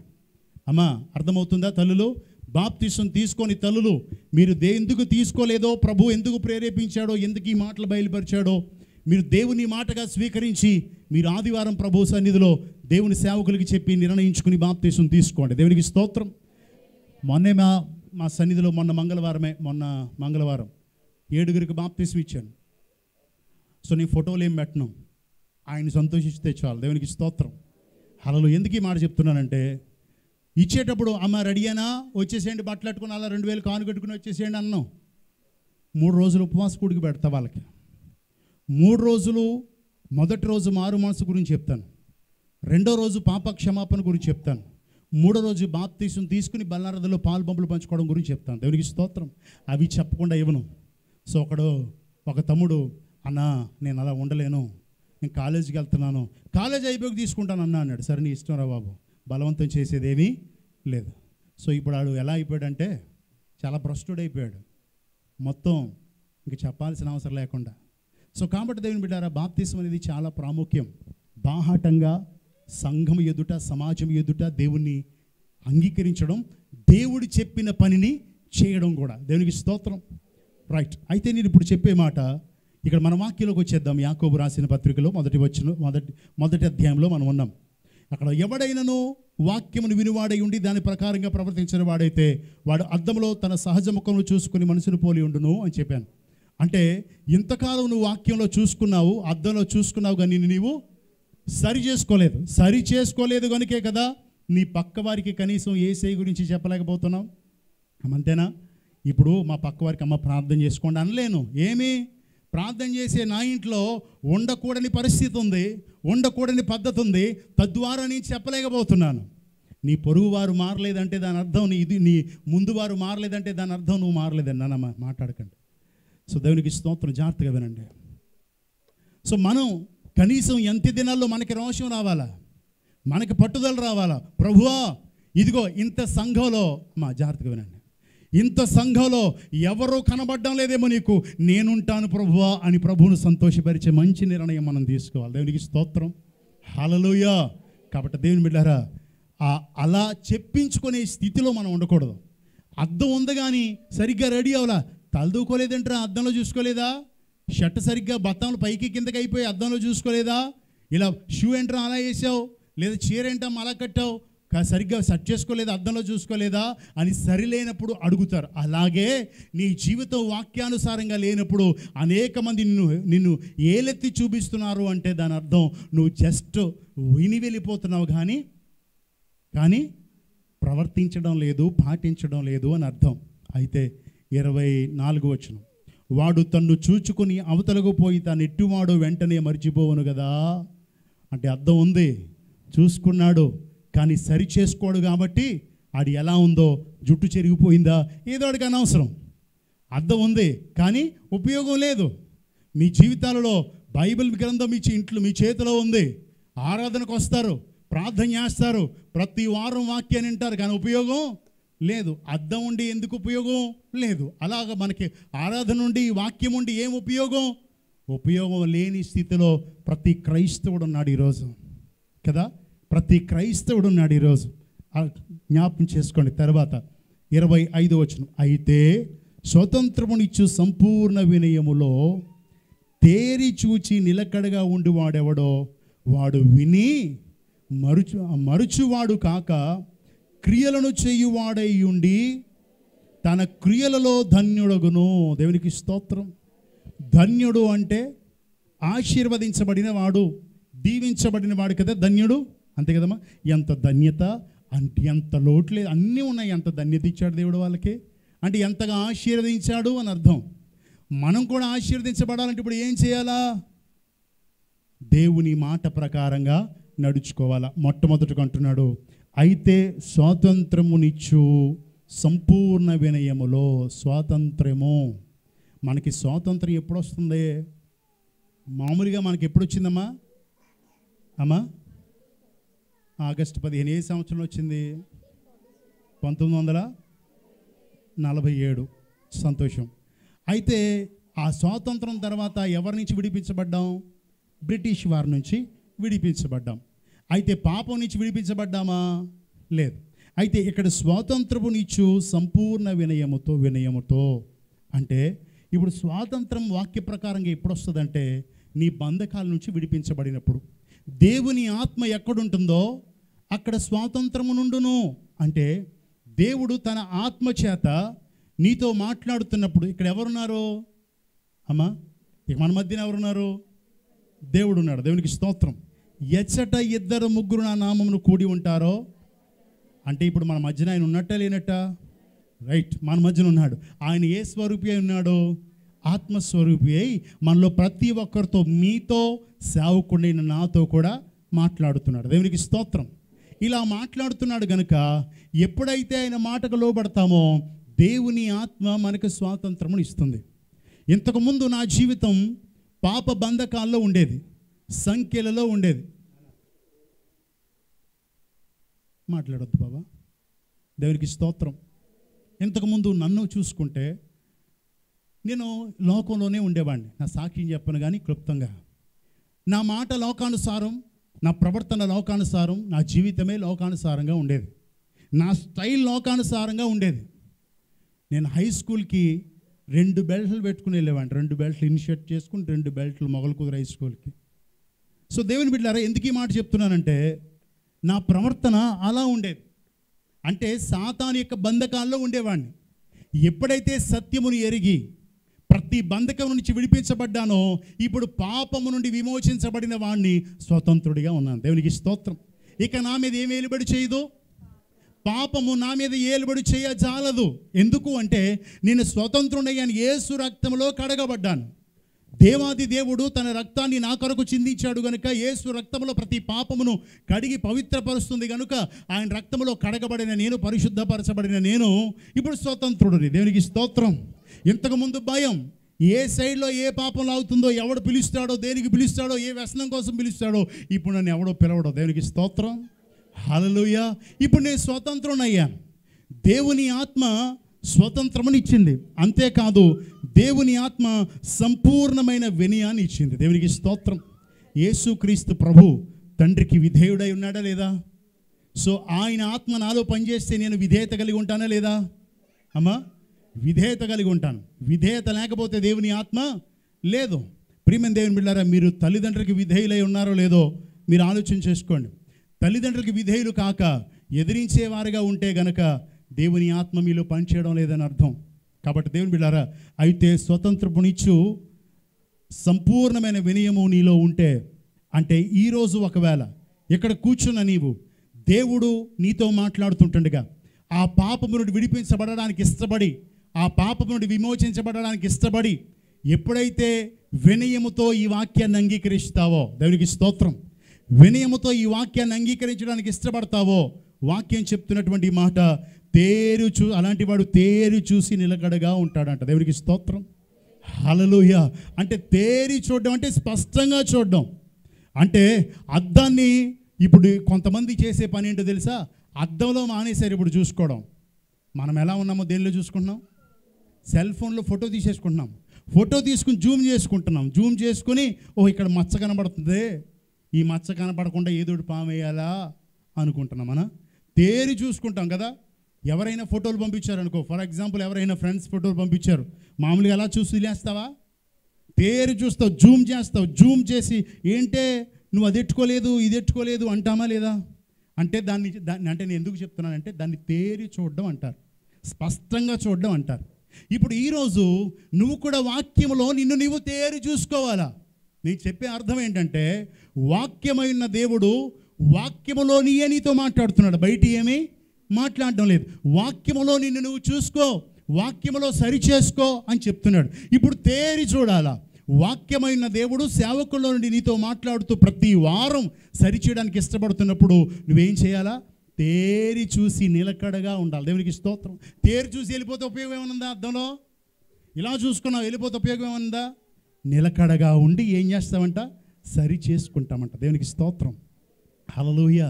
అమ్మా, అర్థమవుతుందా? తల్లులు, బాప్తీసం తీసుకొని తల్లులు, మీరు ఎందుకు తీసుకోలేదో, ప్రభు ఎందుకు ప్రేరేపించాడో, ఎందుకు ఈ మాటలు బయలుపరిచాడో మీరు దేవుని మాటగా స్వీకరించి, మీరు ఆదివారం ప్రభు సన్నిధిలో దేవుని సేవకులకి చెప్పి నిర్ణయించుకుని బాప్తీసం తీసుకోండి. దేవునికి స్తోత్రం. మొన్నే మా సన్నిధిలో మొన్న మంగళవారం 7గురికి బాప్తీసం ఇచ్చాను. సో నేను ఫోటోలు ఏం పెట్టను, ఆయన సంతోషిస్తే చాలు. దేవునికి స్తోత్రం. హల్లెలూయా. ఎందుకు ఈ మాట చెప్తున్నానంటే, ఇచ్చేటప్పుడు అమ్మ రెడీయేనా, వచ్చేసేయండి, బట్టలు కట్టుకుని అలా 2000 కాను కట్టుకుని వచ్చేసేయండి అన్నాం. 3 రోజులు ఉపవాస కూడికి పెడతా వాళ్ళకి. 3 రోజులు, మొదటి రోజు మారు మనసు గురించి చెప్తాను, రెండో రోజు పాప క్షమాపణ గురించి చెప్తాను, మూడో రోజు బాప్తీసం తీసుకుని బల్లారదలో పాలు పంపులు పంచుకోవడం గురించి చెప్తాను. దేవునికి స్తోత్రం. అవి చెప్పకుండా ఇవ్వను. సో ఒక తమ్ముడు, అన్నా నేను అలా ఉండలేను, నేను కాలేజీకి వెళ్తున్నాను, కాలేజ్ అయిపోయి తీసుకుంటాను అన్నా అన్నాడు. సరే నీ ఇష్టం రా బాబు, బలవంతం చేసేదేమీ లేదు. సో ఇప్పుడు వాడు ఎలా అయిపోయాడంటే చాలా భ్రష్టుడైపోయాడు, మొత్తం ఇంక చెప్పాల్సిన అవసరం లేకుండా. సో కాబట్టి దేవుని బిడ్డారా, బాప్తిసం అనేది చాలా ప్రాముఖ్యం. బాహాటంగా సంఘం ఎదుట, సమాజం ఎదుట దేవుణ్ణి అంగీకరించడం, దేవుడు చెప్పిన పనిని చేయడం కూడా. దేవునికి స్తోత్రం. రైట్. అయితే నేను ఇప్పుడు చెప్పే మాట ఇక్కడ మన వాక్యంలోకి వచ్చేద్దాం. యాకోబు రాసిన పత్రికలో మొదటి అధ్యాయంలో మనం ఉన్నాం. అక్కడ ఎవడైనను వాక్యమును వినివాడై ఉండి దాని ప్రకారంగా ప్రవర్తించిన వాడైతే వాడు అద్దంలో తన సహజ ముఖమును చూసుకుని మనుషుని పోలి ఉండును అని చెప్పాను. అంటే ఇంతకాలం నువ్వు వాక్యంలో చూసుకున్నావు, అద్దంలో చూసుకున్నావు, కానీ నీవు సరి చేసుకోలేదు కనుకే కదా నీ పక్క వారికి కనీసం యేసయ్య గురించి చెప్పలేకపోతున్నావు. అంతేనా? ఇప్పుడు మా పక్క వారికి అమ్మ ప్రార్థన చేసుకోండి అనలేను. ఏమి ప్రార్థన చేసే నా ఇంట్లో ఉండకూడని పరిస్థితి ఉంది, ఉండకూడని పద్ధతి ఉంది, తద్వారా నేను చెప్పలేకపోతున్నాను. నీ పొరుగు వారు మారలేదంటే దాని అర్థం నీ ముందు వారు మారలేదంటే దాని అర్థం నువ్వు మారలేదని నాన్న మాట్లాడకండి. సో దేవునికి స్తోత్రం. జాగ్రత్తగా వినండి. సో మనం కనీసం ఎంత దినాల్లో మనకి రోషం రావాలా, మనకి పట్టుదల రావాలా. ప్రభువా ఇదిగో ఇంత సంఘంలో, మా జాగ్రత్తగా వినండి, ఇంత సంఘంలో ఎవరూ కనబడడం లేదేమో, నీకు నేనుంటాను ప్రభువా అని ప్రభువును సంతోషపరిచే మంచి నిర్ణయం మనం తీసుకోవాలి. దేవునికి స్తోత్రం. హల్లెలూయా. కాబట్టి దేవుని బిడ్డారా, అలా చెప్పించుకునే స్థితిలో మనం ఉండకూడదు. అద్దం ఉంది కానీ సరిగ్గా రెడీ అవ్వాలా, తలదూకోలేదంటారా, అద్దంలో చూసుకోలేదా, షర్ట్ సరిగ్గా బత్తాలు పైకి కిందకి అయిపోయి అద్దంలో చూసుకోలేదా, ఇలా షూ ఏంట్రా అలా వేసావు, లేదా చీర ఏంటమ్మా అలా కట్టావు, సరిగ్గా సెట్ చేసుకోలేదా, అద్దంలో చూసుకోలేదా అని సరిలేనప్పుడు అడుగుతారు. అలాగే నీ జీవితం వాక్యానుసారంగా లేనప్పుడు అనేక మంది నిన్ను ఏలెత్తి చూపిస్తున్నారు అంటే దాని అర్థం నువ్వు జస్ట్ విని వెళ్ళిపోతున్నావు కానీ ప్రవర్తించడం లేదు, పాటించడం లేదు అని అర్థం. అయితే 24 వచనం, వాడు తన్ను చూచుకుని అవతలకు పోయి తాను ఎట్టువాడు వెంటనే మర్చిపోవను కదా. అంటే అర్థం ఉంది, చూసుకున్నాడు కానీ సరి చేసుకోడు కాబట్టి అది ఎలా ఉందో, జుట్టు చెరిగిపోయిందా, ఏదో అడిగి అనవసరం. అర్థం ఉంది కానీ ఉపయోగం లేదు. మీ జీవితాలలో బైబిల్ గ్రంథం మీ చేతిలో ఉంది, ఆరాధనకు వస్తారు, ప్రార్థన చేస్తారు, ప్రతి వారం వాక్యాన్ని వింటారు, కానీ ఉపయోగం లేదు. అద్దం ఉండి ఎందుకు ఉపయోగం లేదు? అలాగ మనకి ఆరాధన ఉండి వాక్యం ఉండి ఏం ఉపయోగం లేని స్థితిలో ప్రతి క్రైస్తవుడు ఉన్నాడు ఈరోజు కదా. ప్రతి క్రైస్తవుడు ఉన్నాడు ఈరోజు. జ్ఞాపకం చేసుకోండి. తర్వాత 25 వచనం, అయితే స్వతంత్రమునిచ్చు సంపూర్ణ వినయములో తేరి చూచి నిలకడగా ఉండి వాడెవడో వాడు విని మరుచువాడు కాక క్రియలను చేయువాడై ఉండి తన క్రియలలో ధన్యుడగును. దేవునికి స్తోత్రం. ధన్యుడు అంటే ఆశీర్వదించబడిన వాడు, దీవించబడిన వాడు కదా ధన్యుడు. అంతే కదమ్మా. ఎంత ధన్యత అంటే ఎంత లోట్లేదు, అన్నీ ఉన్నాయి. ఎంత ధన్యత ఇచ్చాడు దేవుడు వాళ్ళకి అంటే ఎంతగా ఆశీర్వదించాడు అని అర్థం. మనం కూడా ఆశీర్వదించబడాలంటే ఇప్పుడు ఏం చేయాలా? దేవుని మాట ప్రకారంగా నడుచుకోవాలా. మొట్టమొదటిగా అంటున్నాడు, అయితే స్వాతంత్రమునిచ్చు సంపూర్ణ వినయములో. స్వాతంత్రము, మనకి స్వాతంత్రం ఎప్పుడు వస్తుంది? మామూలుగా మనకి ఎప్పుడు వచ్చిందమ్మా? ఆగస్టు 15 ఏ సంవత్సరంలో వచ్చింది? 1947. సంతోషం. అయితే ఆ స్వాతంత్రం తర్వాత ఎవరి నుంచి విడిపించబడ్డాం? బ్రిటిష్ వారి నుంచి విడిపించబడ్డాం. అయితే పాపం నుంచి విడిపించబడ్డామా? లేదు. అయితే ఇక్కడ స్వాతంత్రమునిచ్చు సంపూర్ణ వినయముతో అంటే ఇప్పుడు స్వాతంత్రం వాక్య ప్రకారంగా ఎప్పుడు వస్తుందంటే నీ బంధకాల నుంచి విడిపించబడినప్పుడు. దేవుని ఆత్మ ఎక్కడుంటుందో అక్కడ స్వాతంత్రము నుండును. అంటే దేవుడు తన ఆత్మ చేత నీతో మాట్లాడుతున్నప్పుడు ఇక్కడ ఎవరున్నారు అమ్మా? ఇక మన మధ్యన ఎవరున్నారు? దేవుడు ఉన్నాడు. దేవునికి స్తోత్రం. ఎచ్చట 2-3 నా నామమును కూడి ఉంటారో అంటే ఇప్పుడు మన మధ్యన ఆయన ఉన్నట్టా లేనట్టా? రైట్, మన మధ్యన ఉన్నాడు. ఆయన ఏ స్వరూపి అయి ఉన్నాడు? ఆత్మస్వరూపి అయి మనలో ప్రతి ఒక్కరితో, మీతో, సేవకుడైన నాతో కూడా మాట్లాడుతున్నాడు. దేవునికి స్తోత్రం. ఇలా మాట్లాడుతున్నాడు గనుక ఎప్పుడైతే ఆయన మాటకు లోబడతామో దేవుని ఆత్మ మనకు స్వాతంత్రమును ఇస్తుంది. ఇంతకుముందు నా జీవితం పాప బంధకాల్లో ఉండేది, సంఖ్యలలో ఉండేది. మాట్లాడొద్దు బాబా. దేవునికి స్తోత్రం. ఇంతకుముందు నన్ను చూసుకుంటే నేను లోకంలోనే ఉండేవాడిని. నా సాక్ష్యం చెప్పను కానీ క్లుప్తంగా, నా మాట లోకానుసారం, నా ప్రవర్తన లోకానుసారం, నా జీవితమే లోకానుసారంగా ఉండేది, నా స్టైల్ లోకానుసారంగా ఉండేది. నేను హై స్కూల్కి 2 బెల్ట్లు పెట్టుకుని వెళ్ళేవాడిని. 2 బెల్ట్లు ఇన్షర్ట్ చేసుకుని 2 బెల్ట్లు మొగలకుదురు హై స్కూల్కి. సో దేవుని బిడ్డలారా, ఎందుకు ఈ మాట చెప్తున్నానంటే నా ప్రవర్తన అలా ఉండేది. అంటే సాతాను యొక్క బంధకాల్లో ఉండేవాడిని. ఎప్పుడైతే సత్యమును ఎరిగి ప్రతి బంధకం నుంచి విడిపించబడ్డానో ఇప్పుడు పాపము నుండి విమోచించబడిన వాడిని స్వతంత్రుడిగా ఉన్నాను. దేవునికి స్తోత్రం. ఇక నా మీద ఏమి ఏలుబడి చేయదు, పాపము నా మీద ఏలుబడి చేయజాలదు. ఎందుకు అంటే నేను స్వతంత్రుడయ్యాను, యేసు రక్తంలో కడగబడ్డాను. దేవాది దేవుడు తన రక్తాన్ని నా కొరకు చిందించాడు గనుక, యేసు రక్తంలో ప్రతి పాపమును కడిగి పవిత్రపరుస్తుంది గనుక, ఆయన రక్తంలో కడగబడిన నేను, పరిశుద్ధపరచబడిన నేను ఇప్పుడు స్వతంత్రుడిని. దేవునికి స్తోత్రం. ఇంతకుముందు భయం, ఏ సైడ్లో ఏ పాపం లాగుతుందో, ఎవడు పిలుస్తాడో, దేనికి పిలుస్తాడో, ఏ వ్యసనం కోసం పిలుస్తాడో, ఇప్పుడు నన్ను ఎవడో పిలవడో. దేవునికి స్తోత్రం. హల్లెలూయా. ఇప్పుడు నేను స్వతంత్రునయ్యాను. దేవుని ఆత్మ స్వతంత్రముని ఇచ్చింది. అంతేకాదు దేవుని ఆత్మ సంపూర్ణమైన వినయాన్ని ఇచ్చింది. దేవునికి స్తోత్రం. యేసుక్రీస్తు ప్రభు తండ్రికి విధేయుడై ఉన్నాడా లేదా? సో ఆయన ఆత్మ నాలో పనిచేస్తే నేను విధేయత కలిగి ఉంటానా లేదా? అమ్మా, విధేయత కలిగి ఉంటాను. విధేయత లేకపోతే దేవుని ఆత్మ లేదు. ప్రియమైన దేవుని బిడ్డలారా, మీరు తల్లిదండ్రులకి విధేయులై ఉన్నారో లేదో మీరు ఆలోచన చేసుకోండి. తల్లిదండ్రులకి విధేయులు కాక ఎదిరించేవారుగా ఉంటే గనక దేవుని ఆత్మ మీలో పనిచేయడం లేదని అర్థం. కాబట్టి దేవుని బిడ్డలారా, అయితే స్వతంత్రమునిచ్చు సంపూర్ణమైన వినయము నీలో ఉంటే, అంటే ఈరోజు ఒకవేళ ఇక్కడ కూర్చున్న నీవు దేవుడు నీతో మాట్లాడుతుంటుండగా ఆ పాపము నుండి విడిపించబడడానికి ఇష్టపడి, ఆ పాపము నుండి విమోచించబడడానికి ఇష్టపడి ఎప్పుడైతే వినయముతో ఈ వాక్యాన్ని అంగీకరిస్తావో, దేవునికి స్తోత్రం, వినయముతో ఈ వాక్యాన్ని అంగీకరించడానికి ఇష్టపడతావో, వాక్యం చెప్తున్నటువంటి మాట అలాంటి వాడు తేరి చూసి నిలకడగా ఉంటాడంట. దేవునికి స్తోత్రం. హల్లెలూయా. అంటే తేరి చూడడం అంటే స్పష్టంగా చూడడం. అంటే అద్దాన్ని ఇప్పుడు కొంతమంది చేసే పని ఏంటో తెలుసా? అద్దంలో మానేశారు ఇప్పుడు చూసుకోవడం. మనం ఎలా ఉన్నామో దేనిలో చూసుకుంటున్నాం? సెల్ ఫోన్లో ఫోటో తీసేసుకుంటున్నాం. ఫోటో తీసుకుని జూమ్ చేసుకుంటున్నాం. జూమ్ చేసుకుని ఇక్కడ మచ్చ కనబడుతుంది, ఈ మచ్చ కనపడకుండా ఏదోటి పాము వేయాలా అనుకుంటున్నాం. మనం తేరి చూసుకుంటాం కదా. ఎవరైనా ఫోటోలు పంపించారనుకో, ఫర్ ఎగ్జాంపుల్ ఎవరైనా ఫ్రెండ్స్ ఫోటోలు పంపించారు, మామూలుగా ఎలా చూసి లేస్తావా? తేరి చూస్తావు, జూమ్ చేస్తావు. జూమ్ చేసి ఏంటే నువ్వు అది ఎట్టుకోలేదు, ఇది ఎట్టుకోలేదు అంటామా లేదా? అంటే దాన్ని అంటే నేను ఎందుకు చెప్తున్నానంటే దాన్ని తేరి చూడడం అంటారు, స్పష్టంగా చూడడం అంటారు. ఇప్పుడు ఈరోజు నువ్వు కూడా వాక్యములో నిన్ను నీవు తేరి చూసుకోవాలా. నీకు చెప్పే అర్థం ఏంటంటే వాక్యమైన దేవుడు వాక్యములో నీతో మాట్లాడుతున్నాడు, బయట ఏమీ మాట్లాడడం లేదు. వాక్యములో నిన్ను నువ్వు చూసుకో, వాక్యములో సరిచేసుకో అని చెప్తున్నాడు. ఇప్పుడు తేరి చూడాలా. వాక్యమైన దేవుడు సేవకుల్లో నుండి నీతో మాట్లాడుతూ ప్రతి వారం సరిచేయడానికి ఇష్టపడుతున్నప్పుడు నువ్వేం చేయాలా? తేరి చూసి నిలకడగా ఉండాలి. దేవునికి స్తోత్రం. తేరి చూసి వెళ్ళిపోతే ఉపయోగం ఏమనుందా? అర్థంలో ఇలా చూసుకున్నావు, వెళ్ళిపోతే ఉపయోగం ఏమనుందా? నిలకడగా ఉండి ఏం చేస్తామంట? సరి చేసుకుంటామంట. దేవునికి స్తోత్రం. హల్లెలూయా.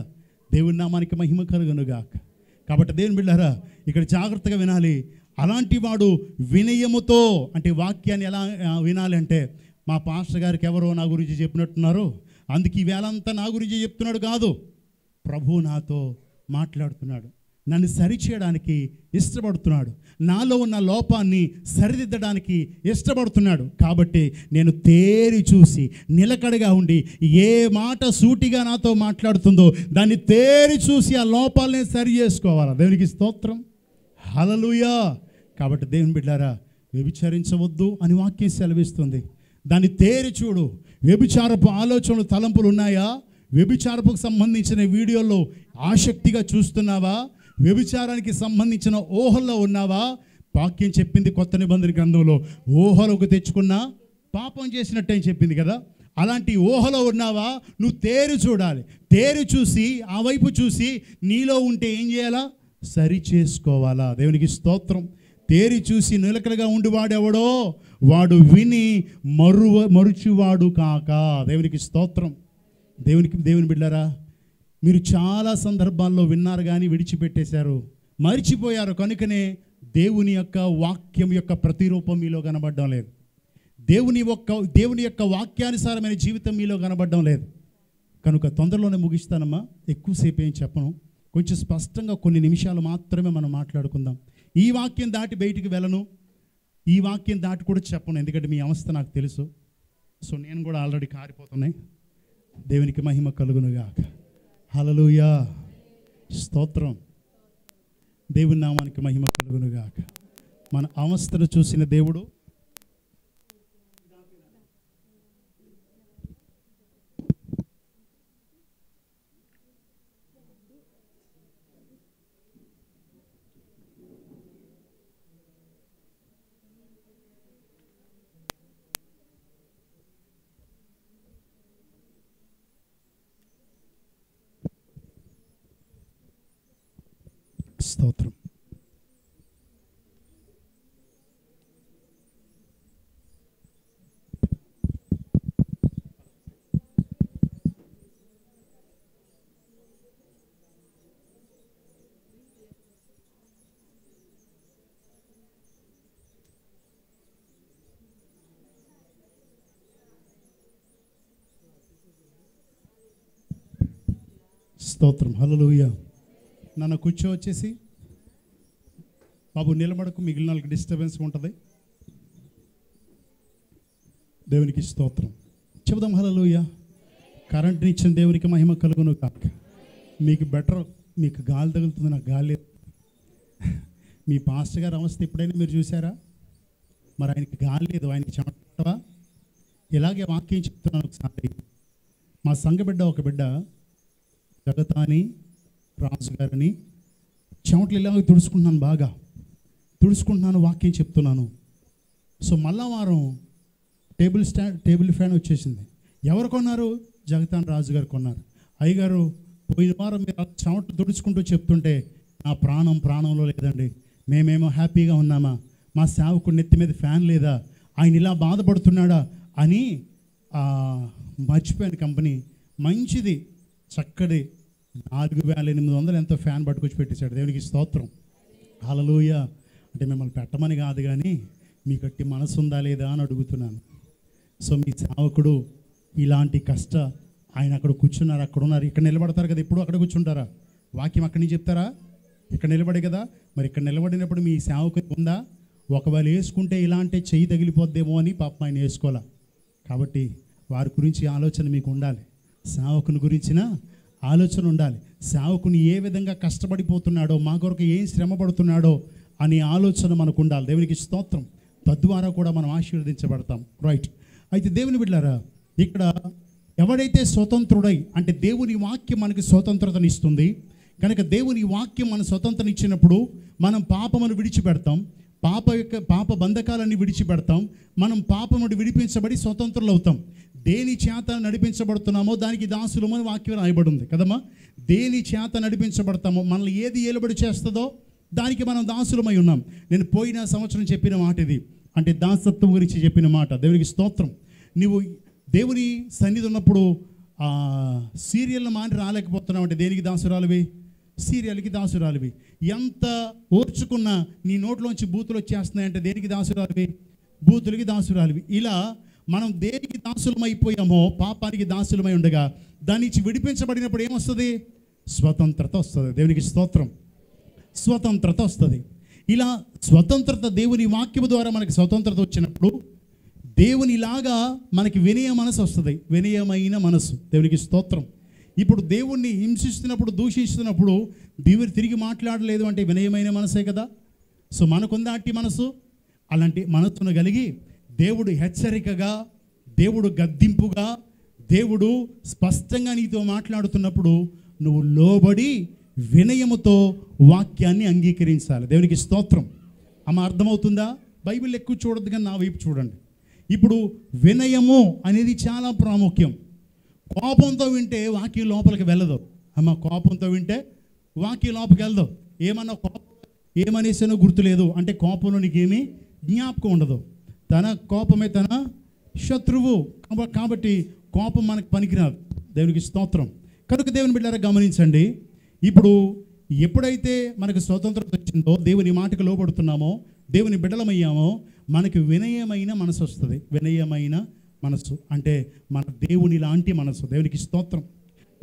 దేవుని నామానికి మహిమ కలుగునుగాక. కాబట్టి దేవుని బిడ్డలారా, ఇక్కడ జాగ్రత్తగా వినాలి. అలాంటి వాడు వినయముతో, అంటే వాక్యాన్ని ఎలా వినాలి అంటే, మా పాస్టర్ గారికి ఎవరో నా గురించి చెప్పినట్టున్నారు, అందుకే ఈ వేళంతా నా గురించి చెప్తున్నాడు కాదు. ప్రభు నాతో మాట్లాడుతున్నాడు, నన్ను సరిచేయడానికి ఇష్టపడుతున్నాడు, నాలో ఉన్న లోపాన్ని సరిదిద్దడానికి ఇష్టపడుతున్నాడు. కాబట్టి నేను తేరి చూసి నిలకడగా ఉండి ఏ మాట సూటిగా నాతో మాట్లాడుతుందో దాన్ని తేరి చూసి ఆ లోపాలని సరి చేసుకోవాలి. దేవునికి స్తోత్రం. హల్లెలూయా. కాబట్టి దేవుని బిడ్డారా, వ్యభిచరించవద్దు అని వాక్యం సెలవిస్తుంది. దాన్ని తేరి చూడు. వ్యభిచారపు ఆలోచనలు, తలంపులు ఉన్నాయా? వ్యభిచారపుకు సంబంధించిన వీడియోలో ఆసక్తిగా చూస్తున్నావా? వ్యభిచారానికి సంబంధించిన ఊహల్లో ఉన్నావా? వాక్యం చెప్పింది కొత్త నిబంధన గ్రంథంలో ఊహలోకి తెచ్చుకున్నా పాపం చేసినట్టు అని చెప్పింది కదా. అలాంటి ఊహలో ఉన్నావా? నువ్వు తేరి చూడాలి. తేరి చూసి ఆ వైపు చూసి నీలో ఉంటే ఏం చేయాలా? సరి చేసుకోవాలా. దేవునికి స్తోత్రం. తేరి చూసి నిలకడగా ఉండివాడెవడో వాడు విని మరుచువాడు కాక. దేవునికి స్తోత్రం. దేవుని బిడ్డారా, మీరు చాలా సందర్భాల్లో విన్నారు కానీ విడిచిపెట్టేశారు, మరిచిపోయారు. కనుకనే దేవుని యొక్క వాక్యం యొక్క ప్రతిరూపం మీలో కనబడడం లేదు. దేవుని యొక్క వాక్యానుసారమైన జీవితం మీలో కనబడడం లేదు. కనుక తొందరలోనే ముగిస్తానమ్మా, ఎక్కువసేపు ఏం చెప్పను. కొంచెం స్పష్టంగా కొన్ని నిమిషాలు మాత్రమే మనం మాట్లాడుకుందాం. ఈ వాక్యం దాటి బయటికి వెళ్ళను, ఈ వాక్యం దాటి కూడా చెప్పను, ఎందుకంటే మీ అవస్థ నాకు తెలుసు. సో నేను కూడా ఆల్రెడీ కారిపోతున్నాయి. దేవునికి మహిమ కలుగునుగాక. హల్లెలూయా, స్తోత్రం. దేవుని నామానికి మహిమ కలుగునుగాక. మన అవస్థను చూసిన దేవుడు స్తోత్రం. స్తోత్రం. హల్లెలూయా. నన్ను వచ్చేసి బాబు నిలబడకు, మిగిలిన వాళ్ళకి డిస్టర్బెన్స్ ఉంటుంది. దేవునికి స్తోత్రం. చెబుదాం హల్లెలూయా. కరెంట్ని ఇచ్చిన దేవునికి మహిమ కలుగును కాక. మీకు బెటర్, మీకు గాలి తగులుతుంది, నాకు గాలి లేదు. మీ పాస్టర్ గారు అవస్థ ఎప్పుడైనా మీరు చూసారా? మరి ఆయనకి గాలి లేదు, ఆయనకి చెమటవా? ఇలాగే వాక్యం చెప్తున్నాను. ఒకసారి మా సంఘ బిడ్డ, ఒక బిడ్డ జగతాని రాజు గారిని చెమటలు ఇలాగ తుడుచుకుంటున్నాను, బాగా తుడుచుకుంటున్నాను, వాక్యం చెప్తున్నాను. సో మళ్ళా వారం టేబుల్ ఫ్యాన్ వచ్చేసింది. ఎవరు కొన్నారు? జగతాని రాజు గారు కొన్నారు. అయ్యగారు పోయిన వారం మీరు చెమట తుడుచుకుంటూ చెప్తుంటే నా ప్రాణంలో లేదండి, మేమేమో హ్యాపీగా ఉన్నామా? మా సేవకుడి నెత్తి మీద ఫ్యాన్ లేదా? ఆయన ఇలా బాధపడుతున్నాడా అని మర్చిపోయాను. కంపెనీ మంచిది, చక్కటి 4,800 ఎంతో ఫ్యాన్ పట్టుకొచ్చి పెట్టేశాడు. దేవునికి స్తోత్రం. హల్లెలూయా. అంటే మిమ్మల్ని పెట్టమని కాదు కానీ మీ గట్టి మనసు ఉందా లేదా అని అడుగుతున్నాను. సో మీ సేవకుడు ఇలాంటి ఆయన అక్కడ కూర్చున్నారు, అక్కడ ఉన్నారు, ఇక్కడ నిలబడతారు కదా, ఇప్పుడు అక్కడ కూర్చుంటారా? వాక్యం అక్కడి నుంచి చెప్తారా? ఇక్కడ నిలబడే కదా. మరి ఇక్కడ నిలబడినప్పుడు మీ సేవకుడు ఉందా? ఒకవేళ వేసుకుంటే ఇలాంటి చెయ్యి తగిలిపోద్దేమో అని పాపం ఆయన వేసుకోవాలా. కాబట్టి వారి గురించి ఆలోచన మీకు ఉండాలి, సేవకుని గురించిన ఆలోచన ఉండాలి. సేవకుని ఏ విధంగా కష్టపడిపోతున్నాడో, మా కొరకు ఏం శ్రమ పడుతున్నాడో అనే ఆలోచన మనకు ఉండాలి. దేవునికి స్తోత్రం. తద్వారా కూడా మనం ఆశీర్వదించబడతాం. రైట్. అయితే దేవుని బిడ్డలారా, ఇక్కడ ఎవడైతే స్వతంత్రుడై, అంటే దేవుని వాక్యం మనకి స్వతంత్రతనిస్తుంది కనుక దేవుని వాక్యం మన స్వతంత్రం ఇచ్చినప్పుడు మనం పాపమును విడిచిపెడతాం, పాప బంధకాలన్నీ విడిచిపెడతాం. మనం పాపమును విడిపించబడి స్వతంత్రులు అవుతాం. దేని చేత నడిపించబడుతున్నామో దానికి దాసులమని వాక్యం రాయబడి ఉంది కదమ్మా. దేని చేత నడిపించబడతామో, మనల్ని ఏది ఏలుబడి చేస్తుందో దానికి మనం దాసులమై ఉన్నాం. నేను పోయిన సంవత్సరం చెప్పిన మాట ఇది, అంటే దాసత్వం గురించి చెప్పిన మాట. దేవునికి స్తోత్రం. నువ్వు దేవుని సన్నిధి ఉన్నప్పుడు సీరియల్ని మాని రాలేకపోతున్నావు అంటే దేనికి దాసురాలివి? సీరియల్కి దాసురాలివి. ఎంత ఓర్చుకున్నా నీ నోట్లోంచి బూతులు వచ్చేస్తున్నాయంటే దేనికి దాసురాలివి? బూతులకి దాసురాలివి. ఇలా మనం దేనికి దాసులమైపోయామో, పాపానికి దాసులమై ఉండగా దాని నుంచి విడిపించబడినప్పుడు ఏమొస్తుంది? స్వతంత్రత వస్తుంది. దేవునికి స్తోత్రం. స్వతంత్రత వస్తుంది. ఇలా స్వతంత్రత దేవుని వాక్యము ద్వారా మనకి స్వతంత్రత వచ్చినప్పుడు దేవునిలాగా మనకి వినయ మనసు వస్తుంది, వినయమైన మనసు. దేవునికి స్తోత్రం. ఇప్పుడు దేవుణ్ణి హింసిస్తున్నప్పుడు, దూషిస్తున్నప్పుడు దేవుడు తిరిగి మాట్లాడలేదు అంటే వినయమైన మనసే కదా. సో మనకుందా అట్టి మనసు? అలాంటి మనసును కలిగి దేవుడు హెచ్చరికగా, దేవుడు గద్దింపుగా, దేవుడు స్పష్టంగా నీతో మాట్లాడుతున్నప్పుడు నువ్వు లోబడి వినయముతో వాక్యాన్ని అంగీకరించాలి. దేవునికి స్తోత్రం. అమ్మ అర్థమవుతుందా? బైబిల్ ఎక్కువ చూడద్దు కానీ నా వైపు చూడండి. ఇప్పుడు వినయము అనేది చాలా ప్రాముఖ్యం. కోపంతో వింటే వాక్యం లోపలికి వెళ్ళదు. అమ్మ కోపంతో వింటే వాక్యం లోపలికి వెళ్ళదు. ఏమన్నా కోపం ఏమనేసానో గుర్తులేదు అంటే కోపంలో నీకేమీ జ్ఞాపకం ఉండదు. తన కోపమే తన శత్రువు కాబట్టి కోపం మనకు పనికిరాదు. దేవునికి స్తోత్రం. కనుక దేవుని బిడ్డలారా గమనించండి. ఇప్పుడు ఎప్పుడైతే మనకు స్వతంత్రత వచ్చిందో, దేవుని మాటకు లోబడుతున్నామో, దేవుని బిడ్డలమయ్యామో, మనకి వినయమైన మనసు వస్తుంది. వినయమైన మనసు అంటే మన దేవుని లాంటి మనసు. దేవునికి స్తోత్రం.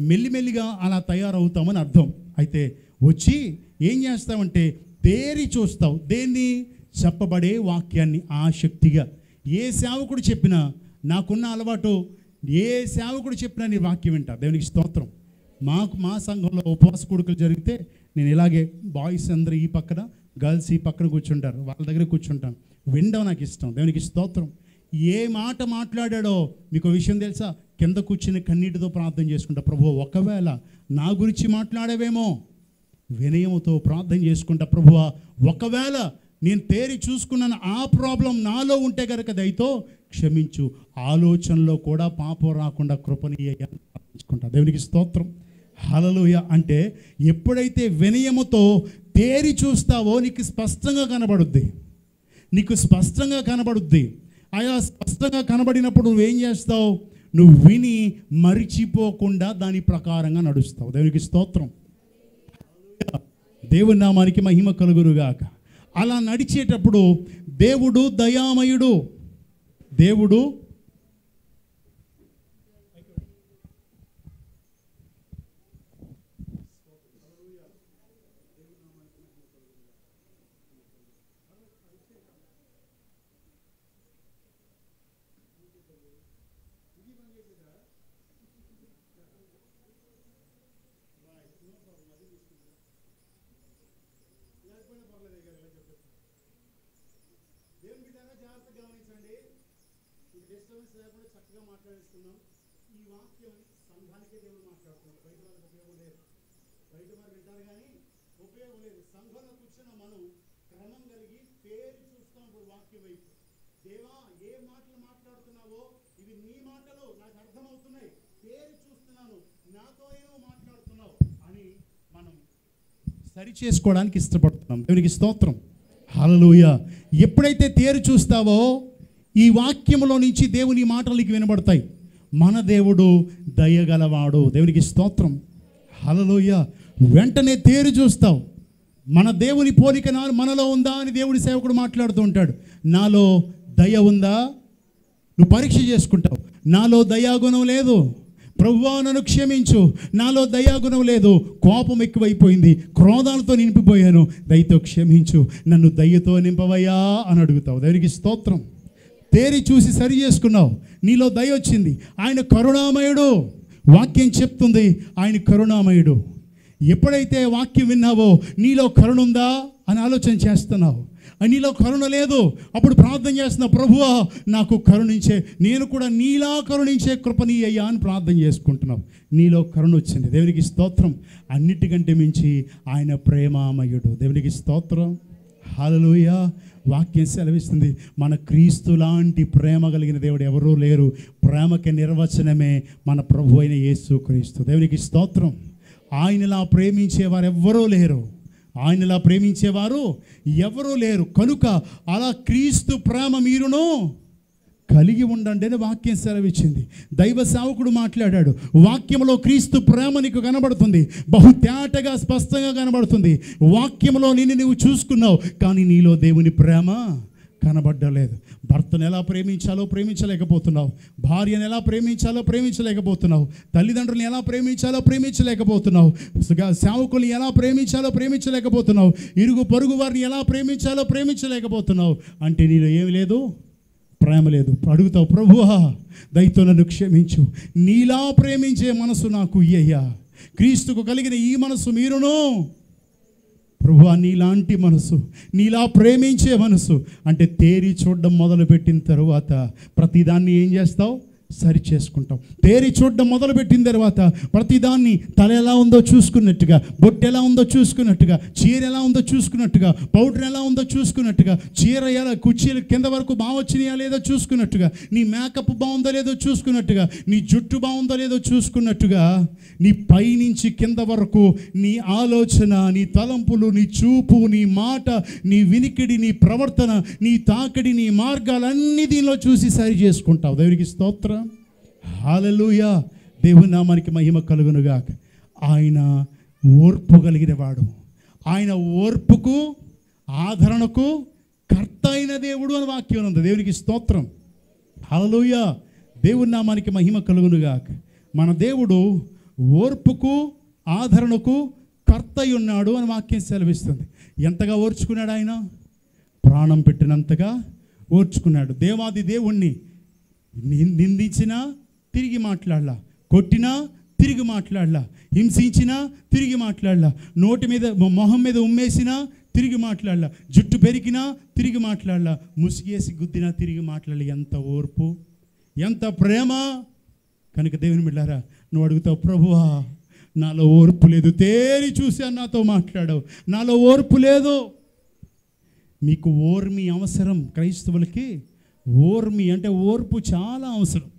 మెల్లిమెల్లిగా అలా తయారవుతామని అర్థం. అయితే వచ్చి ఏం చేస్తామంటే తేరి చూస్తావు. దేన్ని? చెప్పబడే వాక్యాన్ని ఆసక్తిగా. ఏ సేవకుడు చెప్పినా, నాకున్న అలవాటు ఏ సేవకుడు చెప్పినా నీ వాక్యం వింటా. దేవునికి స్తోత్రం. మా సంఘంలో ఉపవాస కూడుకలు జరిగితే నేను ఇలాగే బాయ్స్ అందరూ ఈ పక్కన, గర్ల్స్ ఈ పక్కన కూర్చుంటారు. వాళ్ళ దగ్గర కూర్చుంటాను. వినడం నాకు ఇష్టం. దేవునికి స్తోత్రం. ఏ మాట మాట్లాడాడో మీకు విషయం తెలుసా? కింద కూర్చుని కన్నీటితో ప్రార్థన చేసుకుంటా, ప్రభువా ఒకవేళ నా గురించి మాట్లాడేవేమో. వినయముతో ప్రార్థన చేసుకుంటా, ప్రభువా ఒకవేళ నేను తేరి చూసుకున్నాను ఆ ప్రాబ్లం నాలో ఉంటే కనుక దయతో క్షమించు, ఆలోచనలో కూడా పాపం రాకుండా కృపణీయంగా ప్రార్థించుకుంటా. దేవునికి స్తోత్రం. హల్లెలూయా. అంటే ఎప్పుడైతే వినయముతో తేరి చూస్తావో నీకు స్పష్టంగా కనబడుద్ది. నీకు స్పష్టంగా కనబడుద్ది. ఆయా స్పష్టంగా కనబడినప్పుడు నువ్వేం చేస్తావు? నువ్వు విని మరిచిపోకుండా దాని ప్రకారంగా నడుస్తావు. దేవునికి స్తోత్రం. దేవుని నామానికి మహిమ కలుగునుగాక. అలా నడిచేటప్పుడు దేవుడు దయామయుడు. దేవుడు డిస్టర్బెన్స్ లేకుండా చక్కగా మాట్లాడేస్తున్నాం. ఈ వాక్యం సంఘానికే దేవుడు మాట్లాడుతున్నాడు. బయట వాళ్ళకి ఉపయోగం లేదు. బయట వారు వింటారు కానీ ఉపయోగం లేదు. సంఘంలో కూర్చున్న మనం క్రమం కలిగి పేరు చూస్తాం. ఇప్పుడు వాక్యం వైపు, దేవా ఏ మాటలు మాట్లాడుతున్నావో ఇవి నీ మాటలు నాకు అర్థమవుతున్నాయి, పేరు చూస్తున్నాను, నాతో ఏమో మాట్లాడుతున్నావు అని మనం సరి చేసుకోవడానికి ఇష్టపడుతున్నాం. దేవునికి స్తోత్రం. హల్లెలూయా. ఎప్పుడైతే తేరు చూస్తావో ఈ వాక్యంలో నుంచి దేవుని మాటలు నీకు వినబడతాయి. మన దేవుడు దయగలవాడు. దేవునికి స్తోత్రం. హల్లెలూయా. వెంటనే తేరు చూస్తావు. మన దేవుని పోలిక మనలో ఉందా అని దేవుడి సేవకుడు మాట్లాడుతూ ఉంటాడు. నాలో దయ ఉందా? నువ్వు పరీక్ష చేసుకుంటావు. నాలో దయాగుణం లేదు, ప్రభువా నన్ను క్షమించు, నాలో దయాగుణం లేదు, కోపం ఎక్కువైపోయింది, క్రోధాలతో నింపిపోయాను, దయతో క్షమించు, నన్ను దయ్యతో నింపవయ్యా అని అడుగుతావు. దేవునికి స్తోత్రం. తేరి చూసి సరి చేసుకున్నావు. నీలో దయ వచ్చింది. ఆయన కరుణామయుడు. వాక్యం చెప్తుంది ఆయన కరుణామయుడు. ఎప్పుడైతే వాక్యం విన్నావో నీలో కరుణ ఉందా అని ఆలోచన చేస్తున్నావు. నీలో కరుణ లేదు, అప్పుడు ప్రార్థన చేస్తున్నావు, ప్రభువా నాకు కరుణించే, నేను కూడా నీలా కరుణించే కృపణీయ్యా అని ప్రార్థన చేసుకుంటున్నావు. నీలో కరుణ వచ్చింది. దేవునికి స్తోత్రం. అన్నిటికంటే మించి ఆయన ప్రేమామయుడు. దేవునికి స్తోత్రం. హల్లెలూయా. వాక్యం సెలవిస్తుంది, మన క్రీస్తు లాంటి ప్రేమ కలిగిన దేవుడు ఎవరూ లేరు. ప్రేమకి నిర్వచనమే మన ప్రభు అయిన యేసు క్రీస్తు. దేవునికి స్తోత్రం. ఆయనలా ప్రేమించేవారు ఎవ్వరూ లేరు. ఆయనలా ప్రేమించేవారు ఎవరూ లేరు. కనుక అలా క్రీస్తు ప్రేమ మీరును కలిగి ఉండండి అని వాక్యం సెలవిచ్చింది. దైవ సేవకుడు మాట్లాడాడు. వాక్యంలో క్రీస్తు ప్రేమ నీకు కనబడుతుంది, బహుతేటగా స్పష్టంగా కనబడుతుంది. వాక్యంలో నిన్ను నువ్వు చూసుకున్నావు, కానీ నీలో దేవుని ప్రేమ కనబడ్డలేదు. భర్తను ఎలా ప్రేమించాలో ప్రేమించలేకపోతున్నావు, భార్యను ఎలా ప్రేమించాలో ప్రేమించలేకపోతున్నావు, తల్లిదండ్రులను ఎలా ప్రేమించాలో ప్రేమించలేకపోతున్నావు, సేవకుల్ని ఎలా ప్రేమించాలో ప్రేమించలేకపోతున్నావు, ఇరుగు పొరుగు వారిని ఎలా ప్రేమించాలో ప్రేమించలేకపోతున్నావు. అంటే నీలో ఏమి లేదు, ప్రేమ లేదు. అడుగుతావు, ప్రభువా దయతో నన్ను క్షమించు, నీలా ప్రేమించే మనసు నాకు ఇయ్యయ్యా. క్రీస్తుకు కలిగిన ఈ మనసు మీరును, ప్రభువా నీలాంటి మనసు, నీలా ప్రేమించే మనసు. అంటే తేరి చూడడం మొదలుపెట్టిన తరువాత ప్రతిదాన్ని ఏం చేస్తావు? సరి చేసుకుంటాం. తేరి చూడడం మొదలుపెట్టిన తర్వాత ప్రతిదాన్ని తల ఎలా ఉందో చూసుకున్నట్టుగా, బొట్టు ఎలా ఉందో చూసుకున్నట్టుగా, చీర ఎలా ఉందో చూసుకున్నట్టుగా, పౌడర్ ఎలా ఉందో చూసుకున్నట్టుగా, చీర ఎలా కుర్చీలు కింద వరకు బాగా వచ్చినాయా లేదో చూసుకున్నట్టుగా, నీ మేకప్ బాగుందో లేదో చూసుకున్నట్టుగా, నీ జుట్టు బాగుందో లేదో చూసుకున్నట్టుగా, నీ పైనుంచి కింద వరకు నీ ఆలోచన, నీ తలంపులు, నీ చూపు, నీ మాట, నీ వినికిడి, నీ ప్రవర్తన, నీ తాకిడి, నీ మార్గాలన్నీ దీనిలో చూసి సరి చేసుకుంటావు. దేవునికి స్తోత్రం. హల్లెలూయా. దేవుని నామానికి మహిమ కలుగునుగాక. ఆయన ఓర్పు కలిగిన వాడు, ఆయన ఓర్పుకు ఆదరణకు కర్త అయిన దేవుడు అని వాక్యం ఉంది. దేవునికి స్తోత్రం. హల్లెలూయా. దేవుని నామానికి మహిమ కలుగునుగాక. మన దేవుడు ఓర్పుకు ఆదరణకు కర్త అయి ఉన్నాడు అని వాక్యం సెలవిస్తుంది. ఎంతగా ఓర్చుకున్నాడు ఆయన? ప్రాణం పెట్టినంతగా ఓర్చుకున్నాడు. దేవాది దేవుణ్ణి నిందించినా తిరిగి మాట్లాడలా, కొట్టినా తిరిగి మాట్లాడలా, హింసించినా తిరిగి మాట్లాడలా, నోటి మీద మొహం మీద ఉమ్మేసినా తిరిగి మాట్లాడలా, జుట్టు పెరిగినా తిరిగి మాట్లాడలా, ముసిగేసి గుద్దినా తిరిగి మాట్లాడలే. ఎంత ఓర్పు, ఎంత ప్రేమ! కనుక దేవుని బిడ్డలారా, నువ్వు అడుగుతావు, ప్రభువా నాలో ఓర్పు లేదు, తేరి చూశాను నాతో మాట్లాడావు, నాలో ఓర్పు లేదు. మీకు ఓర్మి అవసరం. క్రైస్తవులకి ఓర్మి అంటే ఓర్పు చాలా అవసరం.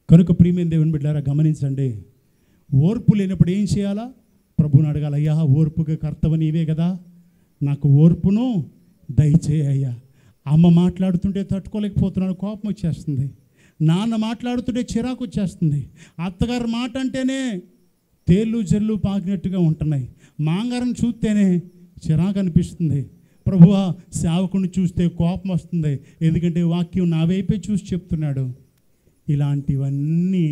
కనుక ప్రియమైన దేవుని బిడ్డలారా గమనించండి, ఓర్పు లేనప్పుడు ఏం చేయాలా? ప్రభువుని అడగాలి, అయ్యా ఓర్పుగా కర్తవ నీవే కదా, నాకు ఓర్పును దయచేయ్యా. అమ్మ మాట్లాడుతుంటే తట్టుకోలేకపోతున్నాను, కోపం వచ్చేస్తుంది. నాన్న మాట్లాడుతుంటే చిరాకు వచ్చేస్తుంది. అత్తగారు మాట అంటేనే తేళ్ళు జల్లు పాకినట్టుగా ఉంటున్నాయి. మాంగారం చూస్తేనే చిరాకు అనిపిస్తుంది. ప్రభువా సేవకుని చూస్తే కోపం వస్తుంది, ఎందుకంటే వాక్యం నా వైపే చూసి చెప్తున్నాడు. ఇలాంటివన్నీ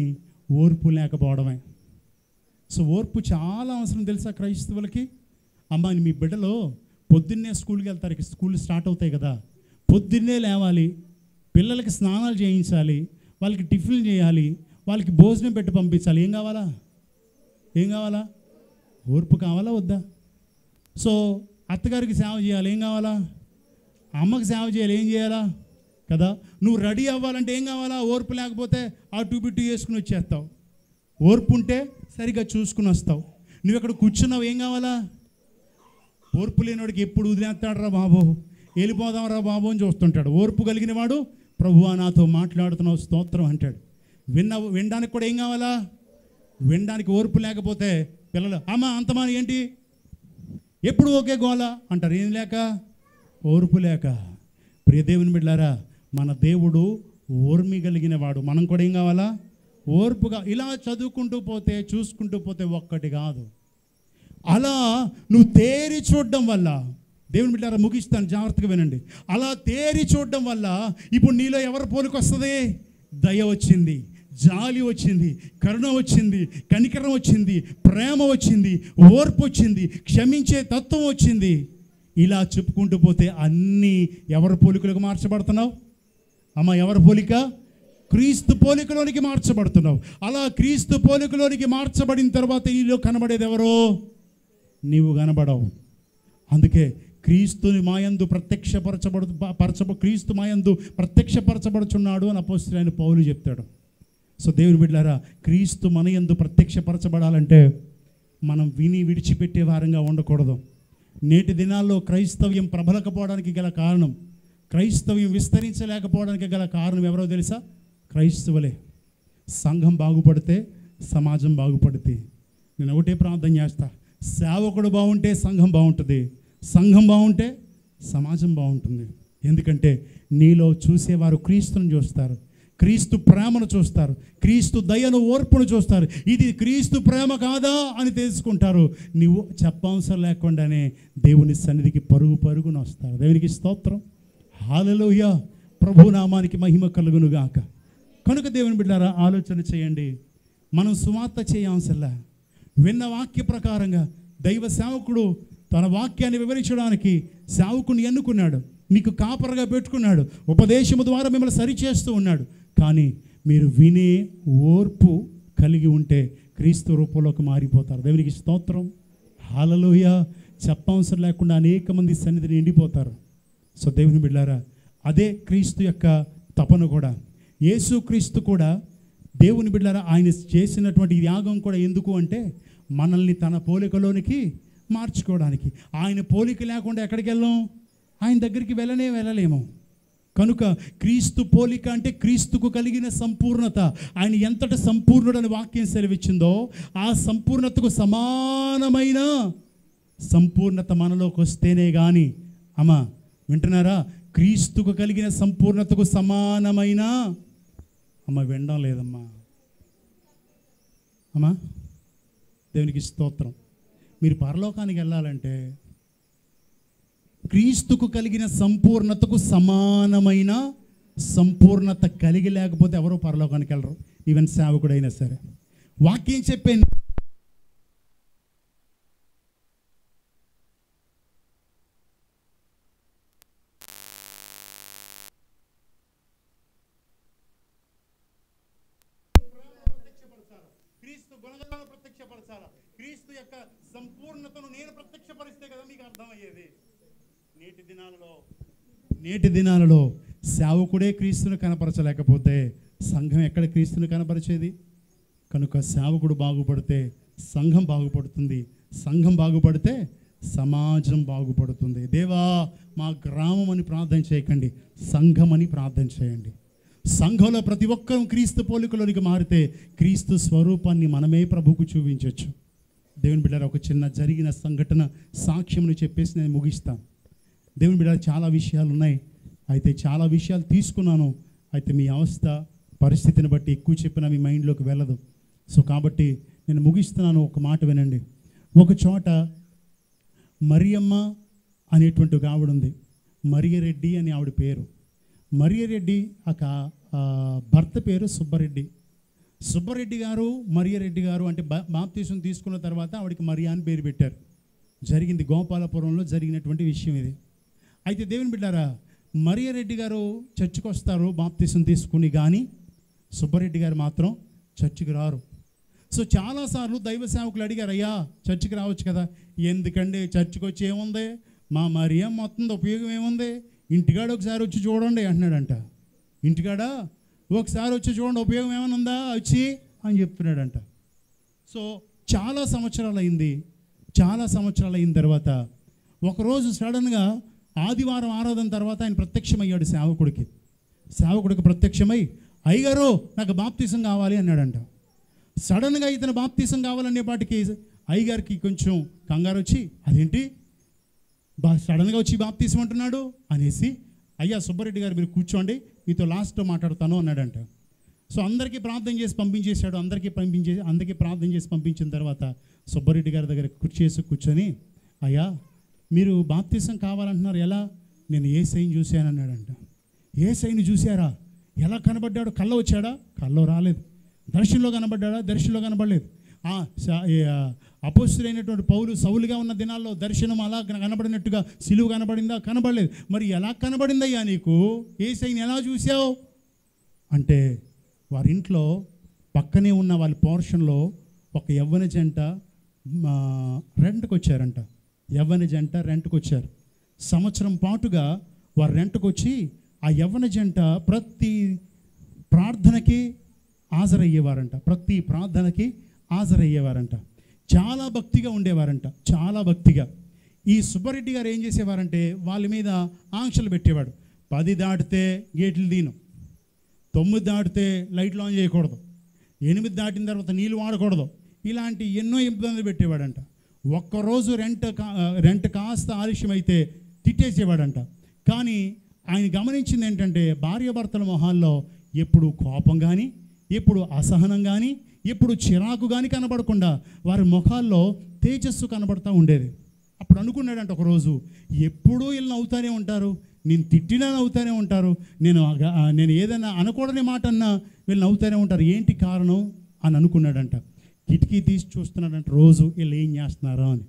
ఓర్పు లేకపోవడమే. సో ఓర్పు చాలా అవసరం తెలుసా క్రైస్తవులకి? అమ్మ మీ బిడ్డలో పొద్దున్నే స్కూల్కి వెళ్తారు, స్కూల్ స్టార్ట్ అవుతాయి కదా, పొద్దున్నే లేవాలి, పిల్లలకి స్నానాలు చేయించాలి, వాళ్ళకి టిఫిన్లు చేయాలి, వాళ్ళకి భోజనం పెట్టి పంపించాలి. ఏం కావాలా? ఏం కావాలా? ఓర్పు కావాలా వద్దా? సో అత్తగారికి సేవ చేయాలి, ఏం కావాలా? అమ్మకి సేవ చేయాలి, ఏం చేయాలా కదా? నువ్వు రెడీ అవ్వాలంటే ఏం కావాలా? ఓర్పు లేకపోతే అటు బిట్టు వేసుకుని వచ్చేస్తావు. ఓర్పు ఉంటే సరిగ్గా చూసుకుని వస్తావు. నువ్వు ఇక్కడ కూర్చున్నావు, ఏం కావాలా? ఓర్పు లేనివాడికి ఎప్పుడు వదిలేస్తాడు రా బాబు, వెళ్ళిపోదాం రా బాబు అని చూస్తుంటాడు. ఓర్పు కలిగిన వాడు, ప్రభువా నాతో మాట్లాడుతున్నావు స్తోత్రం అంటాడు. వినడానికి కూడా ఏం కావాలా? వినడానికి ఓర్పు లేకపోతే పిల్లలు అమ్మ అంతమాని ఏంటి ఎప్పుడు ఒకే గోల అంటారు. ఏం లేక? ఓర్పు లేక. ప్రియ దేవుని బిడ్డలారా, మన దేవుడు ఓర్మి కలిగిన వాడు. మనం కూడా ఏం కావాలా? ఓర్పుగా. ఇలా చదువుకుంటూ పోతే, చూసుకుంటూ పోతే ఒక్కటి కాదు. అలా నువ్వు తేరి చూడడం వల్ల, దేవుని బిడ్డలారా ముగిస్తాను, జాగ్రత్తగా వినండి. అలా తేరి చూడడం వల్ల ఇప్పుడు నీలో ఎవరి పోలిక వస్తుంది? దయ వచ్చింది, జాలి వచ్చింది, కరుణ వచ్చింది, కనికరం వచ్చింది, ప్రేమ వచ్చింది, ఓర్పు వచ్చింది, క్షమించే తత్వం వచ్చింది. ఇలా చెప్పుకుంటూ పోతే అన్నీ ఎవరి పోలికలకు మార్చబడుతున్నావు? అమ్మ ఎవరి పోలిక? క్రీస్తు పోలికలోనికి మార్చబడుతున్నావు. అలా క్రీస్తు పోలికలోనికి మార్చబడిన తర్వాత నీలో కనబడేది ఎవరో? నీవు కనబడవు. అందుకే క్రీస్తుని మాయందు క్రీస్తు మాయందు ప్రత్యక్షపరచబడుచున్నాడు అని అపోస్తలుడైన పౌలు చెప్తాడు. సో దేవుని బిడ్డలారా, క్రీస్తు మన యందు ప్రత్యక్షపరచబడాలంటే మనం విని విడిచిపెట్టే వారంగా ఉండకూడదు. నేటి దినాల్లో క్రైస్తవ్యం ప్రబలకపోవడానికి గల కారణం, క్రైస్తవ్యం విస్తరించలేకపోవడానికి గల కారణం ఎవరో తెలుసా? క్రైస్తవులే. సంఘం బాగుపడితే సమాజం బాగుపడితే. నేను ఒకటే ప్రార్థన చేస్తా, సేవకుడు బాగుంటే సంఘం బాగుంటుంది, సంఘం బాగుంటే సమాజం బాగుంటుంది. ఎందుకంటే నీలో చూసేవారు క్రీస్తుని చూస్తారు, క్రీస్తు ప్రేమను చూస్తారు, క్రీస్తు దయను ఓర్పును చూస్తారు. ఇది క్రీస్తు ప్రేమ కాదా అని తెలుసుకుంటారు. నువ్వు చెప్పవసరం లేకుండానే దేవుని సన్నిధికి పరుగు పరుగున వస్తారు. దేవునికి స్తోత్రం. హల్లెలూయా. ప్రభు నామానికి మహిమ కలుగునుగాక. కనుక దేవుని బిడ్డలారా ఆలోచన చేయండి. మనం సువార్త చేయాల్సల్లా విన్న వాక్య ప్రకారంగా దైవ సేవకుడు తన వాక్యాన్ని వివరించడానికి సేవకుని ఎన్నుకున్నాడు, మీకు కాపరగా పెట్టుకున్నాడు, ఉపదేశము ద్వారా మిమ్మల్ని సరిచేస్తూ ఉన్నాడు. కానీ మీరు వినే ఓర్పు కలిగి ఉంటే క్రీస్తు రూపంలోకి మారిపోతారు. దేవునికి స్తోత్రం. హల్లెలూయా. చెప్పవసరం లేకుండా అనేక మంది సన్నిధిని నిండిపోతారు. సో దేవుని బిడ్డలారా, అదే క్రీస్తు యొక్క తపన కూడా. యేసు క్రీస్తు కూడా దేవుని బిడ్డలారా, ఆయన చేసినటువంటి యాగం కూడా ఎందుకు అంటే మనల్ని తన పోలికలోనికి మార్చుకోవడానికి. ఆయన పోలిక లేకుండా ఎక్కడికి వెళ్ళాం? ఆయన దగ్గరికి వెళ్ళలేము. కనుక క్రీస్తు పోలిక అంటే క్రీస్తుకు కలిగిన సంపూర్ణత. ఆయన ఎంతటి సంపూర్ణుడని వాక్యం సెలవిచ్చిందో ఆ సంపూర్ణతకు సమానమైన సంపూర్ణత మనలోకి వస్తేనే కానీ, అమ్మా వింటున్నారా, క్రీస్తుకు కలిగిన సంపూర్ణతకు సమానమైన, అమ్మ వినడం లేదమ్మా, అమ్మా దేవునికి స్తోత్రం. మీరు పరలోకానికి వెళ్ళాలంటే క్రీస్తుకు కలిగిన సంపూర్ణతకు సమానమైన సంపూర్ణత కలిగి లేకపోతే ఎవరో పరలోకానికి వెళ్ళరు. ఈవెన్ సేవకుడైనా సరే. వాక్యం చెప్పే క్రీస్తు గుణగణాలను ప్రత్యక్షపరచాలా, క్రీస్తు యొక్క సంపూర్ణతను నేను ప్రత్యక్షపరిస్తే కదా మీకు అర్థమయ్యేది. నేటి దినాలలో సేవకుడే క్రీస్తుని కనపరచలేకపోతే సంఘం ఎక్కడ క్రీస్తుని కనపరిచేది? కనుక సేవకుడు బాగుపడితే సంఘం బాగుపడుతుంది, సంఘం బాగుపడితే సమాజం బాగుపడుతుంది. దేవా మా గ్రామం అని ప్రార్థన చేయకండి, సంఘం అని ప్రార్థన చేయండి. సంఘంలో ప్రతి ఒక్కరూ క్రీస్తు పోలికలోనికి మారితే క్రీస్తు స్వరూపాన్ని మనమే ప్రభువుకు చూపించవచ్చు. దేవుని బిడ్డ, ఒక చిన్న జరిగిన సంఘటన సాక్ష్యమును చెప్పేసి నేను ముగిస్తాను. దేవుని బిడ్డ, చాలా విషయాలు ఉన్నాయి, అయితే చాలా విషయాలు తీసుకున్నాను. అయితే మీ అవస్థ పరిస్థితిని బట్టి ఎక్కువ చెప్పినా మీ మైండ్లోకి వెళ్ళదు. సో కాబట్టి నేను ముగిస్తున్నాను. ఒక మాట వినండి. ఒక చోట మరియమ్మ అనేటువంటి ఒక ఆవిడ ఉంది. మరియరెడ్డి అని ఆవిడ పేరు. మరియరెడ్డి భర్త పేరు సుబ్బరెడ్డి. సుబ్బరెడ్డి గారు మరియరెడ్డి గారు అంటే బాప్తీసం తీసుకున్న తర్వాత ఆవిడకి మరియా అని పేరు పెట్టారు. జరిగింది గోపాలపురంలో జరిగినటువంటి విషయం ఇది. అయితే దేవుని బిడ్డారా, మరియరెడ్డి గారు చర్చికి వస్తారు బాప్తీసం తీసుకుని, కానీ సుబ్బరెడ్డి గారు మాత్రం చర్చికి రారు. సో చాలాసార్లు దైవ సేవకులు అడిగారు, అయ్యా చర్చికి రావచ్చు కదా. ఎందుకండి చర్చికి వచ్చి ఏముంది, మా మరియమ్మ మొత్తం ఉపయోగం ఏముంది, ఇంటికాడ ఒకసారి వచ్చి చూడండి అంటున్నాడంట. ఇంటికాడ ఒకసారి వచ్చి చూడండి, ఉపయోగం ఏమైనా ఉందా వచ్చి అని చెప్తున్నాడంట. సో చాలా సంవత్సరాలు అయిన తర్వాత ఒకరోజు సడన్గా ఆదివారం ఆరాధన తర్వాత ఆయన ప్రత్యక్షమయ్యాడు సేవకుడికి ప్రత్యక్షమై, అయ్యగారు నాకు బాప్తీసం కావాలి అన్నాడంట. సడన్గా ఇతను బాప్తీసం కావాలనే పాటికి అయ్యగారికి కొంచెం కంగారు వచ్చి, అదేంటి సడన్గా వచ్చి బాప్తీసం అంటున్నాడు అనేసి, అయ్యా సుబ్బరెడ్డి గారు మీరు కూర్చోండి, మీతో లాస్ట్లో మాట్లాడతాను అన్నాడంట. సో అందరికీ ప్రార్థన చేసి పంపించేశాడు. అందరికీ ప్రార్థన చేసి పంపించిన తర్వాత సుబ్బరెడ్డి గారి దగ్గర కూర్చొని, అయ్యా మీరు బాప్తీసం కావాలంటున్నారు, ఎలా? నేను యేసయ్యని చూశాను అన్నాడంట. యేసయ్యని చూశారా? ఎలా కనబడ్డాడు? కళ్ళ వచ్చాడా? కళ్ళలో రాలేదు. దర్శనంలో కనబడ్డాడా? దర్శనంలో కనబడలేదు. అపోస్తులైనటువంటి పౌలు సౌలుగా ఉన్న దినాల్లో దర్శనం అలా కనబడినట్టుగా సిలువ కనబడిందా? కనబడలేదు. మరి ఎలా కనబడిందయ్యా నీకు? యేసయ్యని ఎలా చూసావు అంటే, వారింట్లో పక్కనే ఉన్న వాళ్ళ పోర్షన్లో ఒక యవ్వన జంట రెంట్కి వచ్చారంట. సంవత్సరం పాటుగా వారు రెంట్కి వచ్చి ఆ యవ్వన జంట ప్రతి ప్రార్థనకి హాజరయ్యేవారంట. చాలా భక్తిగా ఉండేవారంట, చాలా భక్తిగా. ఈ సుబ్బరెడ్డి గారు ఏం చేసేవారంటే వాళ్ళ మీద ఆంక్షలు పెట్టేవాడు. 10 దాటితే గేట్లు తీను, 9 దాటితే లైట్లు ఆన్ చేయకూడదు, 8 దాటిన తర్వాత నీళ్ళు వాడకూడదు, ఇలాంటి ఎన్నో ఇబ్బందులు పెట్టేవాడంట. ఒక్కరోజు రెంట్ కాస్త ఆలస్యం అయితే తిట్టేసేవాడంట. కానీ ఆయన గమనించింది ఏంటంటే, భార్యాభర్తల మొహాల్లో ఎప్పుడు కోపం కానీ, ఎప్పుడు అసహనం కానీ, ఎప్పుడు చిరాకు కానీ కనబడకుండా వారి ముఖాల్లో తేజస్సు కనబడుతూ ఉండేది. అప్పుడు అనుకున్నాడంట ఒకరోజు, ఎప్పుడూ వీళ్ళు నవ్వుతూనే ఉంటారు, నేను తిట్టినా నవ్వుతూనే ఉంటారు, నేను ఏదైనా అనకూడని మాట అన్నా వీళ్ళు నవ్వుతూనే ఉంటారు, ఏంటి కారణం అని అనుకున్నాడంట. కిటికీ తీసి చూస్తున్నాడంట రోజు వీళ్ళు ఏం చేస్తున్నారో అని.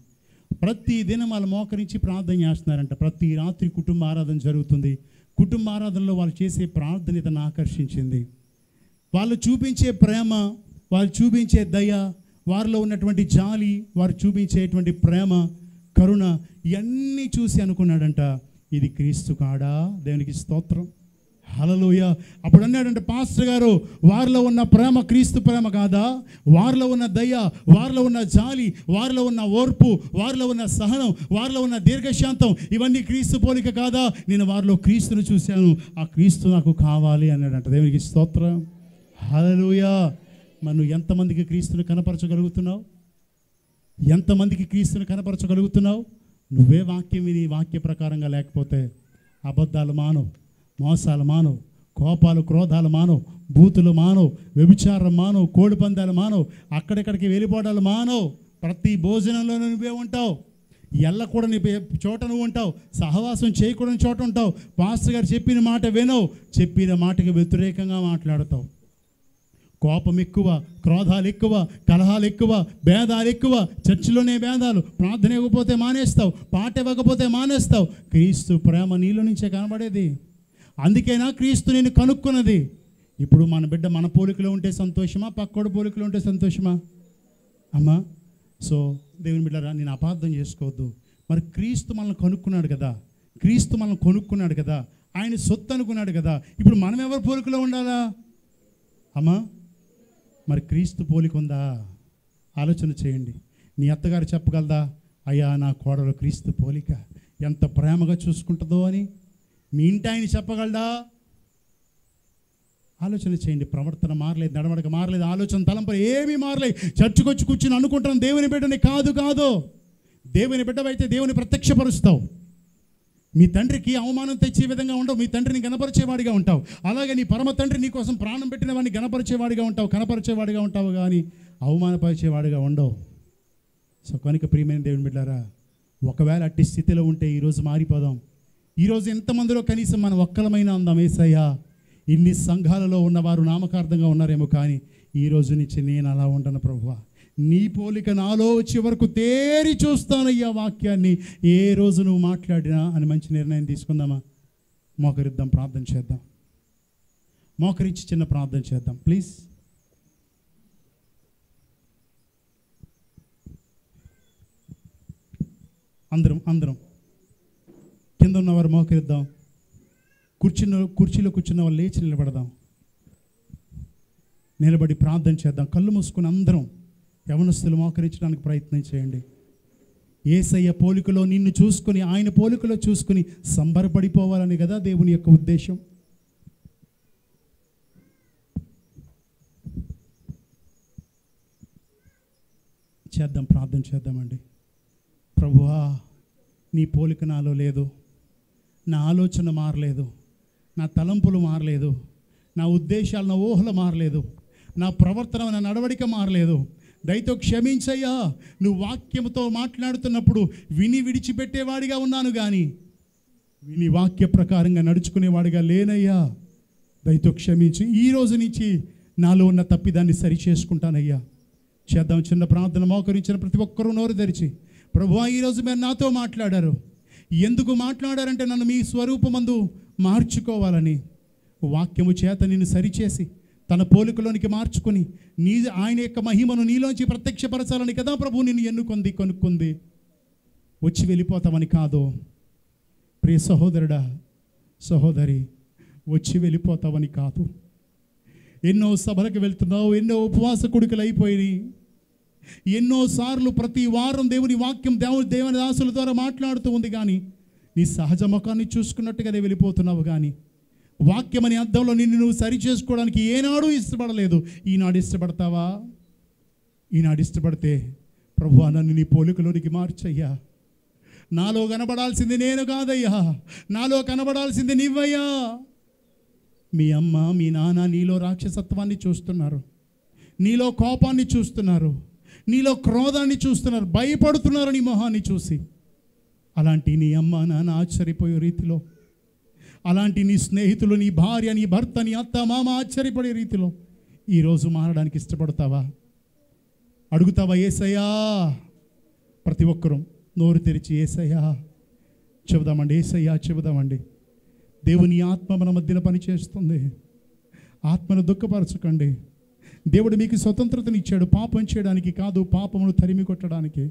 ప్రతి దినం వాళ్ళు మోకరించి ప్రార్థన చేస్తున్నారంట. ప్రతి రాత్రి కుటుంబ ఆరాధన జరుగుతుంది. కుటుంబ ఆరాధనలో వాళ్ళు చేసే ప్రార్థన ఇతను ఆకర్షించింది. వాళ్ళు చూపించే ప్రేమ, వాళ్ళు చూపించే దయ, వారిలో ఉన్నటువంటి జాలి, వారు చూపించేటువంటి ప్రేమ, కరుణ, ఇవన్నీ చూసి అనుకున్నాడంట, ఇది క్రీస్తు కాడా? దేవునికి స్తోత్రం, హల్లెలూయా. అప్పుడు అన్నాడంటే పాస్టర్ గారు, వారిలో ఉన్న ప్రేమ క్రీస్తు ప్రేమ కాదా? వారిలో ఉన్న దయ, వారిలో ఉన్న జాలి, వారిలో ఉన్న ఓర్పు, వారిలో ఉన్న సహనం, వారిలో ఉన్న దీర్ఘశాంతం, ఇవన్నీ క్రీస్తు పోలిక కాదా? నేను వారిలో క్రీస్తును చూశాను, ఆ క్రీస్తు నాకు కావాలి అన్నాడంట. దేవునికి స్తోత్రం. హల్లెలూయా. మనం ఎంతమందికి క్రీస్తుని కనపరచగలుగుతున్నావు? ఎంతమందికి క్రీస్తుని కనపరచగలుగుతున్నావు? నువ్వే వాక్యం విని వాక్య ప్రకారంగా లేకపోతే అబద్ధాలు మానవు, మోసాలు మానవు, కోపాలు క్రోధాలు మానవు, బూతులు మానవు, వ్యభిచారం మానవు, కోడి పందాలు మానవు, అక్కడెక్కడికి వెళ్ళిపోవడాలు మానవు. ప్రతి భోజనంలో నువ్వే ఉంటావు, ఎల్లకూడని చోట నువ్వు ఉంటావు, సహవాసం చేయకూడని చోట ఉంటావు. పాస్టర్ గారు చెప్పిన మాట వినవు, చెప్పిన మాటకి వ్యతిరేకంగా మాట్లాడతావు. కోపం ఎక్కువ, క్రోధాలు ఎక్కువ, కలహాలు ఎక్కువ, భేదాలు ఎక్కువ. చర్చిలోనే భేదాలు, ప్రార్థన ఇవ్వకపోతే మానేస్తావు, పాట ఇవ్వకపోతే మానేస్తావు. క్రీస్తు ప్రేమ నీలో నుంచే కనబడేది. అందుకేనా క్రీస్తు నేను కనుక్కున్నది. ఇప్పుడు మన బిడ్డ మన పోలికలో ఉంటే సంతోషమా, పక్కోడు పోలికలో ఉంటే సంతోషమా అమ్మా? సో దేవుని బిడ్డరా, నేను అపార్థం చేసుకోవద్దు. మరి క్రీస్తు మనల్ని కనుక్కున్నాడు కదా, క్రీస్తు మనల్ని కొనుక్కున్నాడు కదా, ఆయన సొత్తు అనుకున్నాడు కదా. ఇప్పుడు మనం ఎవరి పోలికలో ఉండాలా అమ్మా? మరి క్రీస్తు పోలిక ఉందా? ఆలోచన చేయండి. నీ అత్తగారు చెప్పగలదా, అయ్యా నా కోడలు క్రీస్తు పోలిక, ఎంత ప్రేమగా చూసుకుంటుందో అని? మీ ఇంటి ఆయన చెప్పగలడా? ఆలోచన చేయండి. ప్రవర్తన మారలేదు, నడవడక మారలేదు, ఆలోచన తలంపలు ఏమీ మారలేదు. చర్చకు వచ్చి కూర్చుని అనుకుంటాను దేవుని బిడ్డని. కాదు, దేవుని బిడ్డవైతే దేవుని ప్రత్యక్షపరుస్తావు. మీ తండ్రికి అవమానం తెచ్చే విధంగా ఉండవు, మీ తండ్రిని గణపరిచేవాడిగా ఉంటావు. అలాగే నీ పరమ తండ్రి నీ కోసం ప్రాణం పెట్టిన వాడిని గణపరిచేవాడిగా ఉంటావు, కనపరిచేవాడిగా ఉంటావు, కానీ అవమానపరిచేవాడిగా ఉండవు. సో కనుక ప్రియమైన దేవుని బిడ్డారా, ఒకవేళ అట్టి స్థితిలో ఉంటే ఈరోజు మారిపోదాం. ఈరోజు ఎంతమందిలో కనీసం మనం ఒక్కలమైనా అందాం, యేసయ్యా ఇన్ని సంఘాలలో ఉన్నవారు నామకార్థంగా ఉన్నారేమో, కానీ ఈరోజు నుంచి నేను అలా ఉండను ప్రభువా, నీ పోలిక నాలో వచ్చే వరకు తేరి చూస్తానయ్యా వాక్యాన్ని, ఏ రోజు నువ్వు మాట్లాడినా అని మంచి నిర్ణయం తీసుకుందామా? మోకరిద్దాం, ప్రార్థన చేద్దాం. మోకరించి చిన్న ప్రార్థన చేద్దాం ప్లీజ్. అందరం కింద ఉన్నవారు మోకరిద్దాం. కుర్చీలో కూర్చున్న వాళ్ళు లేచి నిలబడదాం. నిలబడి ప్రార్థన చేద్దాం. కళ్ళు మూసుకుని అందరం యవనస్తులు మోకరించడానికి ప్రయత్నం చేయండి. యేసయ్య పోలికలో నిన్ను చూసుకొని, ఆయన పోలికలో చూసుకుని సంబరపడిపోవాలని కదా దేవుని యొక్క ఉద్దేశం. చేద్దాం, ప్రార్థన చేద్దామండి. ప్రభువా, నీ పోలిక నాలో లేదు, నా ఆలోచన మారలేదు, నా తలంపులు మారలేదు, నా ఉద్దేశాలు, నా ఊహలు మారలేదు, నా ప్రవర్తన, నా నడవడిక మారలేదు. దయతో క్షమించయ్యా. నువ్వు వాక్యముతో మాట్లాడుతున్నప్పుడు విని విడిచిపెట్టేవాడిగా ఉన్నాను, కానీ విని వాక్య ప్రకారంగా నడుచుకునేవాడిగా లేనయ్యా. దయతో క్షమించి ఈ రోజు నుంచి నాలో ఉన్న తప్పిదాన్ని సరి చేసుకుంటానయ్యా. చేద్దాం చిన్న ప్రార్థన. మోకరించిన ప్రతి ఒక్కరూ నోరు తెరిచి, ప్రభువా ఈరోజు మీరు నాతో మాట్లాడారు. ఎందుకు మాట్లాడారంటే నన్ను మీ స్వరూపమందు మార్చుకోవాలని, వాక్యము చేత నిన్ను సరిచేసి తన పోలికలోనికి మార్చుకొని ఆయన యొక్క మహిమను నీలోంచి ప్రత్యక్షపరచాలని కదా ప్రభు నిన్ను కొనుక్కుంది. వచ్చి వెళ్ళిపోతామని కాదు ప్రియ సహోదరుడా, సహోదరి, వచ్చి వెళ్ళిపోతామని కాదు. ఎన్నో సభలకు వెళ్తున్నావు, ఎన్నో ఉపవాస కుడికలు అయిపోయి, ఎన్నోసార్లు ప్రతి వారం దేవుని వాక్యం దేవుని దాసుల ద్వారా మాట్లాడుతూ ఉంది, కానీ నీ సహజ ముఖాన్ని చూసుకున్నట్టుగానే వెళ్ళిపోతున్నావు. కానీ వాక్యం అనే అర్థంలో నిన్ను నువ్వు సరి చేసుకోవడానికి ఏనాడు ఇష్టపడలేదు. ఈనాడు ఇష్టపడతావా? ఈనాడు ఇష్టపడితే ప్రభువా నన్ను నీ పోలికలోనికి మార్చయ్యా. నాలో కనబడాల్సింది నేను కాదయ్యా, నాలో కనబడాల్సింది నీవయ్యా. మీ అమ్మ, మీ నాన్న నీలో రాక్షసత్వాన్ని చూస్తున్నారు, నీలో కోపాన్ని చూస్తున్నారు, నీలో క్రోధాన్ని చూస్తున్నారు, భయపడుతున్నారు నీ మొహాన్ని చూసి. అలాంటి నీ అమ్మ నాన్న ఆశ్చర్యపోయే రీతిలో, అలాంటి నీ స్నేహితులు, నీ భార్య, నీ భర్త, నీ అత్త మామ ఆశ్చర్యపడే రీతిలో ఈరోజు మారడానికి ఇష్టపడతావా? అడుగుతావా యేసయ్యా? ప్రతి ఒక్కరూ నోరు తెరిచి యేసయ్యా చెబుదామండి, యేసయ్యా చెబుదామండి. దేవుని ఆత్మ మన మధ్యన పనిచేస్తుంది. ఆత్మను దుఃఖపరచకండి. దేవుడు మీకు స్వతంత్రతనిచ్చాడు, పాపం చేయడానికి కాదు, పాపమును తరిమి కొట్టడానికి.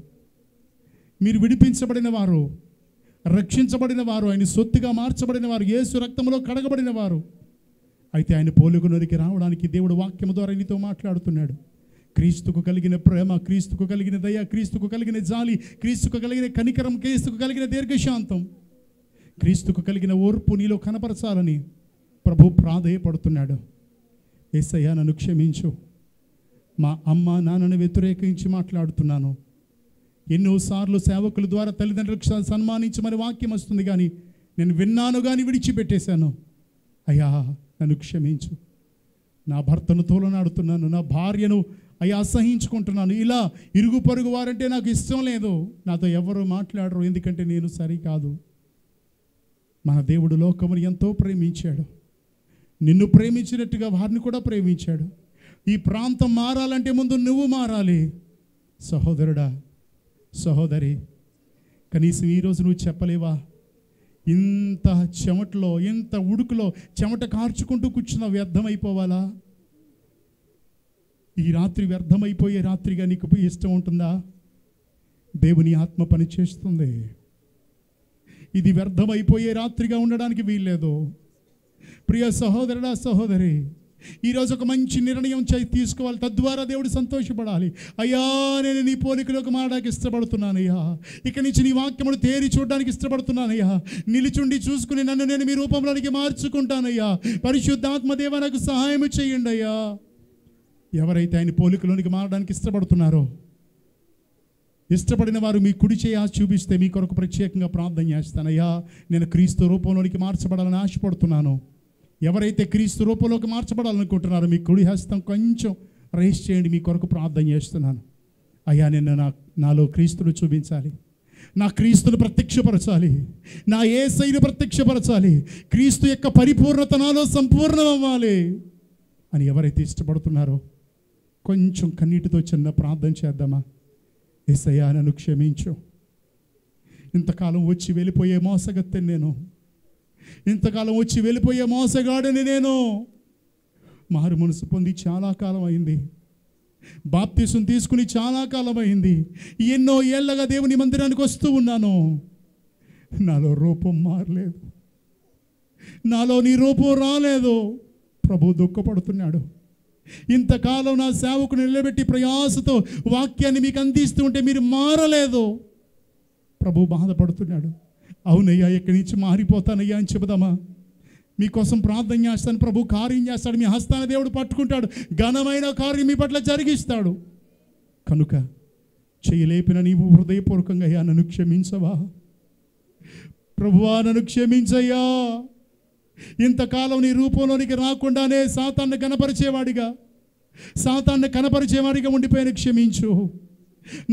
మీరు విడిపించబడిన వారు, రక్షించబడిన వారు, ఆయన సొత్తుగా మార్చబడిన వారు, యేసు రక్తంలో కడగబడిన వారు. అయితే ఆయన పోలికలోనికి రావడానికి దేవుడు వాక్యము ద్వారా నీతో మాట్లాడుతున్నాడు. క్రీస్తుకు కలిగిన ప్రేమ, క్రీస్తుకు కలిగిన దయ, క్రీస్తుకు కలిగిన జాలి, క్రీస్తుకు కలిగిన కనికరం, క్రీస్తుకు కలిగిన దీర్ఘశాంతం, క్రీస్తుకు కలిగిన ఓర్పు నీలో కనపరచాలని ప్రభు ప్రాధేయపడుతున్నాడు. యేసయ్యా నన్ను క్షమించు, మా అమ్మ నాన్నను వ్యతిరేకించి మాట్లాడుతున్నాను, ఎన్నోసార్లు సేవకుల ద్వారా తల్లిదండ్రులకు సన్మానించమని వాక్యం వస్తుంది, కానీ నేను విన్నాను కానీ విడిచిపెట్టేశాను. అయ్యా నన్ను క్షమించు, నా భర్తను తోలనాడుతున్నాను, నా భార్యను అయ్యా అసహించుకుంటున్నాను, ఇలా ఇరుగు పొరుగు వారంటే నాకు ఇష్టం లేదు, నాతో ఎవరు మాట్లాడరు, ఎందుకంటే నేను సరికాదు. మన దేవుడు లోకమును ఎంతో ప్రేమించాడు, నిన్ను ప్రేమించినట్టుగా వారిని కూడా ప్రేమించాడు. ఈ ప్రాంతం మారాలంటే ముందు నువ్వు మారాలి. సహోదరుడా, సహోదరి, కనీసం ఈరోజు నువ్వు చెప్పలేవా? ఇంత చెమటలో, ఇంత ఉడుకులో చెమట కార్చుకుంటూ కూర్చున్న వ్యర్థమైపోవాలా? ఈ రాత్రి వ్యర్థమైపోయే రాత్రిగా నీకు ఇష్టం ఉంటుందా? దేవుని ఆత్మ పని చేస్తుంది. ఇది వ్యర్థమైపోయే రాత్రిగా ఉండడానికి వీల్లేదు. ప్రియ సహోదరుడా, సహోదరి, ఈరోజు ఒక మంచి నిర్ణయం తీసుకోవాలి, తద్వారా దేవుడు సంతోషపడాలి. అయ్యా నేను నీ పోలికలోకి మారడానికి ఇష్టపడుతున్నానయ్యా, ఇక నుంచి నీ వాక్యమును తేరి చూడడానికి ఇష్టపడుతున్నానయ్యా, నిలిచుండి చూసుకుని నన్ను నేను మీ రూపంలోనికి మార్చుకుంటానయ్యా, పరిశుద్ధాత్మదేవ నాకు సహాయం చేయండి అయ్యా. ఎవరైతే ఆయన పోలికలోనికి మారడానికి ఇష్టపడుతున్నారో, ఇష్టపడిన వారు మీ కుడి చేయి చూపిస్తే మీ కొరకు ప్రత్యేకంగా ప్రార్థన చేస్తానయ్యా. నేను క్రీస్తు రూపంలోనికి మార్చబడాలని ఆశపడుతున్నాను. ఎవరైతే క్రీస్తు రూపంలోకి మార్చబడాలనుకుంటున్నారో మీ కుడి హస్తం కొంచెం రైస్ చేయండి, మీ కొరకు ప్రార్థన చేస్తున్నాను. అయ్యా నేను నాలో క్రీస్తును చూపించాలి, నా క్రీస్తును ప్రత్యక్షపరచాలి, నా యేసయ్యను ప్రత్యక్షపరచాలి, క్రీస్తు యొక్క పరిపూర్ణత నాలో సంపూర్ణం అవ్వాలి అని ఎవరైతే ఇష్టపడుతున్నారో కొంచెం కన్నీటితో చిన్న ప్రార్థన చేద్దామా? యేసయ్యా నన్ను క్షమించు, ఇంతకాలం వచ్చి వెళ్ళిపోయే మోసగత్తెని నేను, ఇంతకాలం వచ్చి వెళ్ళిపోయే మోసగాడని నేను. మారు మనసు పొంది చాలా కాలం అయింది, బాప్తిసం తీసుకుని చాలా కాలం అయింది, ఎన్నో ఏళ్ళగా దేవుని మందిరానికి వస్తూ ఉన్నాను, నాలో రూపం మారలేదు, నాలో నీ రూపం రాలేదు. ప్రభు దుఃఖపడుతున్నాడు. ఇంతకాలం నా సేవకుని నిలబెట్టి ప్రయాసతో వాక్యాన్ని మీకు అందిస్తూ ఉంటే మీరు మారలేదు. ప్రభు బాధపడుతున్నాడు. అవునయ్యా, ఎక్కడి నుంచి మారిపోతానయ్యా అని చెబుదామా? మీకోసం ప్రార్థన చేస్తాను, ప్రభు కార్యం చేస్తాడు, మీ హస్తాన దేవుడు పట్టుకుంటాడు, ఘనమైన కార్యం మీ పట్ల జరిగిస్తాడు. కనుక చేయలేపిన నీవు హృదయపూర్వకంగా అయ్యా నన్ను క్షమించవా? ప్రభువా నన్ను క్షమించయ్యా, ఇంతకాలం నీ రూపంలోనికి రాకుండానే సాతాన్ని కనపరిచేవాడిగా ఉండిపోయిన క్షమించు.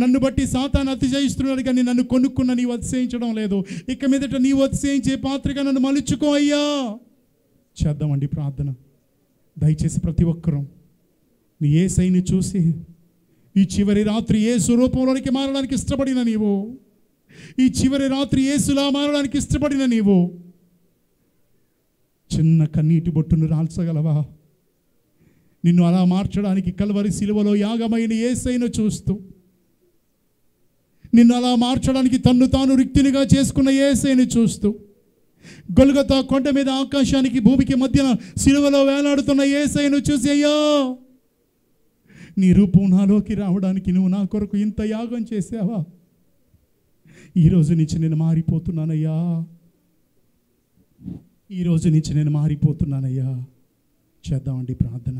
నన్ను బట్టి సాతాను అతిశయిస్తున్నాడు, కానీ నన్ను కొనుక్కున్న నీవు అతిశయించడం లేదు. ఇక మీదట నీవు అతిశయించే పాత్రగా నన్ను మలుచుకో అయ్యా. చేద్దామండి ప్రార్థన. దయచేసి ప్రతి ఒక్కరూ నీ యేసయ్యని చూసి ఈ చివరి రాత్రి యేసు రూపంలోనికి మారడానికి ఇష్టపడిన నీవు, ఈ చివరి రాత్రి యేసులా మారడానికి ఇష్టపడిన నీవు చిన్న కన్నీటి బొట్టును రాల్చగలవా? నిన్ను అలా మార్చడానికి కల్వరి శిలువలో యాగమైన యేసయ్యను చూస్తూ, నిన్ను అలా మార్చడానికి తన్ను తాను రిక్తినిగా చేసుకున్న యేసయ్యను చూస్తూ, గొల్గొతా కొండ మీద ఆకాశానికి భూమికి మధ్యన శిలువలో వేలాడుతున్న యేసయ్యను చూసి, అయ్యా నీ రూపం నాలోకి రావడానికి నువ్వు నా కొరకు ఇంత యాగం చేసావా? ఈరోజు నుంచి నేను మారిపోతున్నానయ్యా, ఈరోజు నుంచి నేను మారిపోతున్నానయ్యా. చేద్దామండి ప్రార్థన.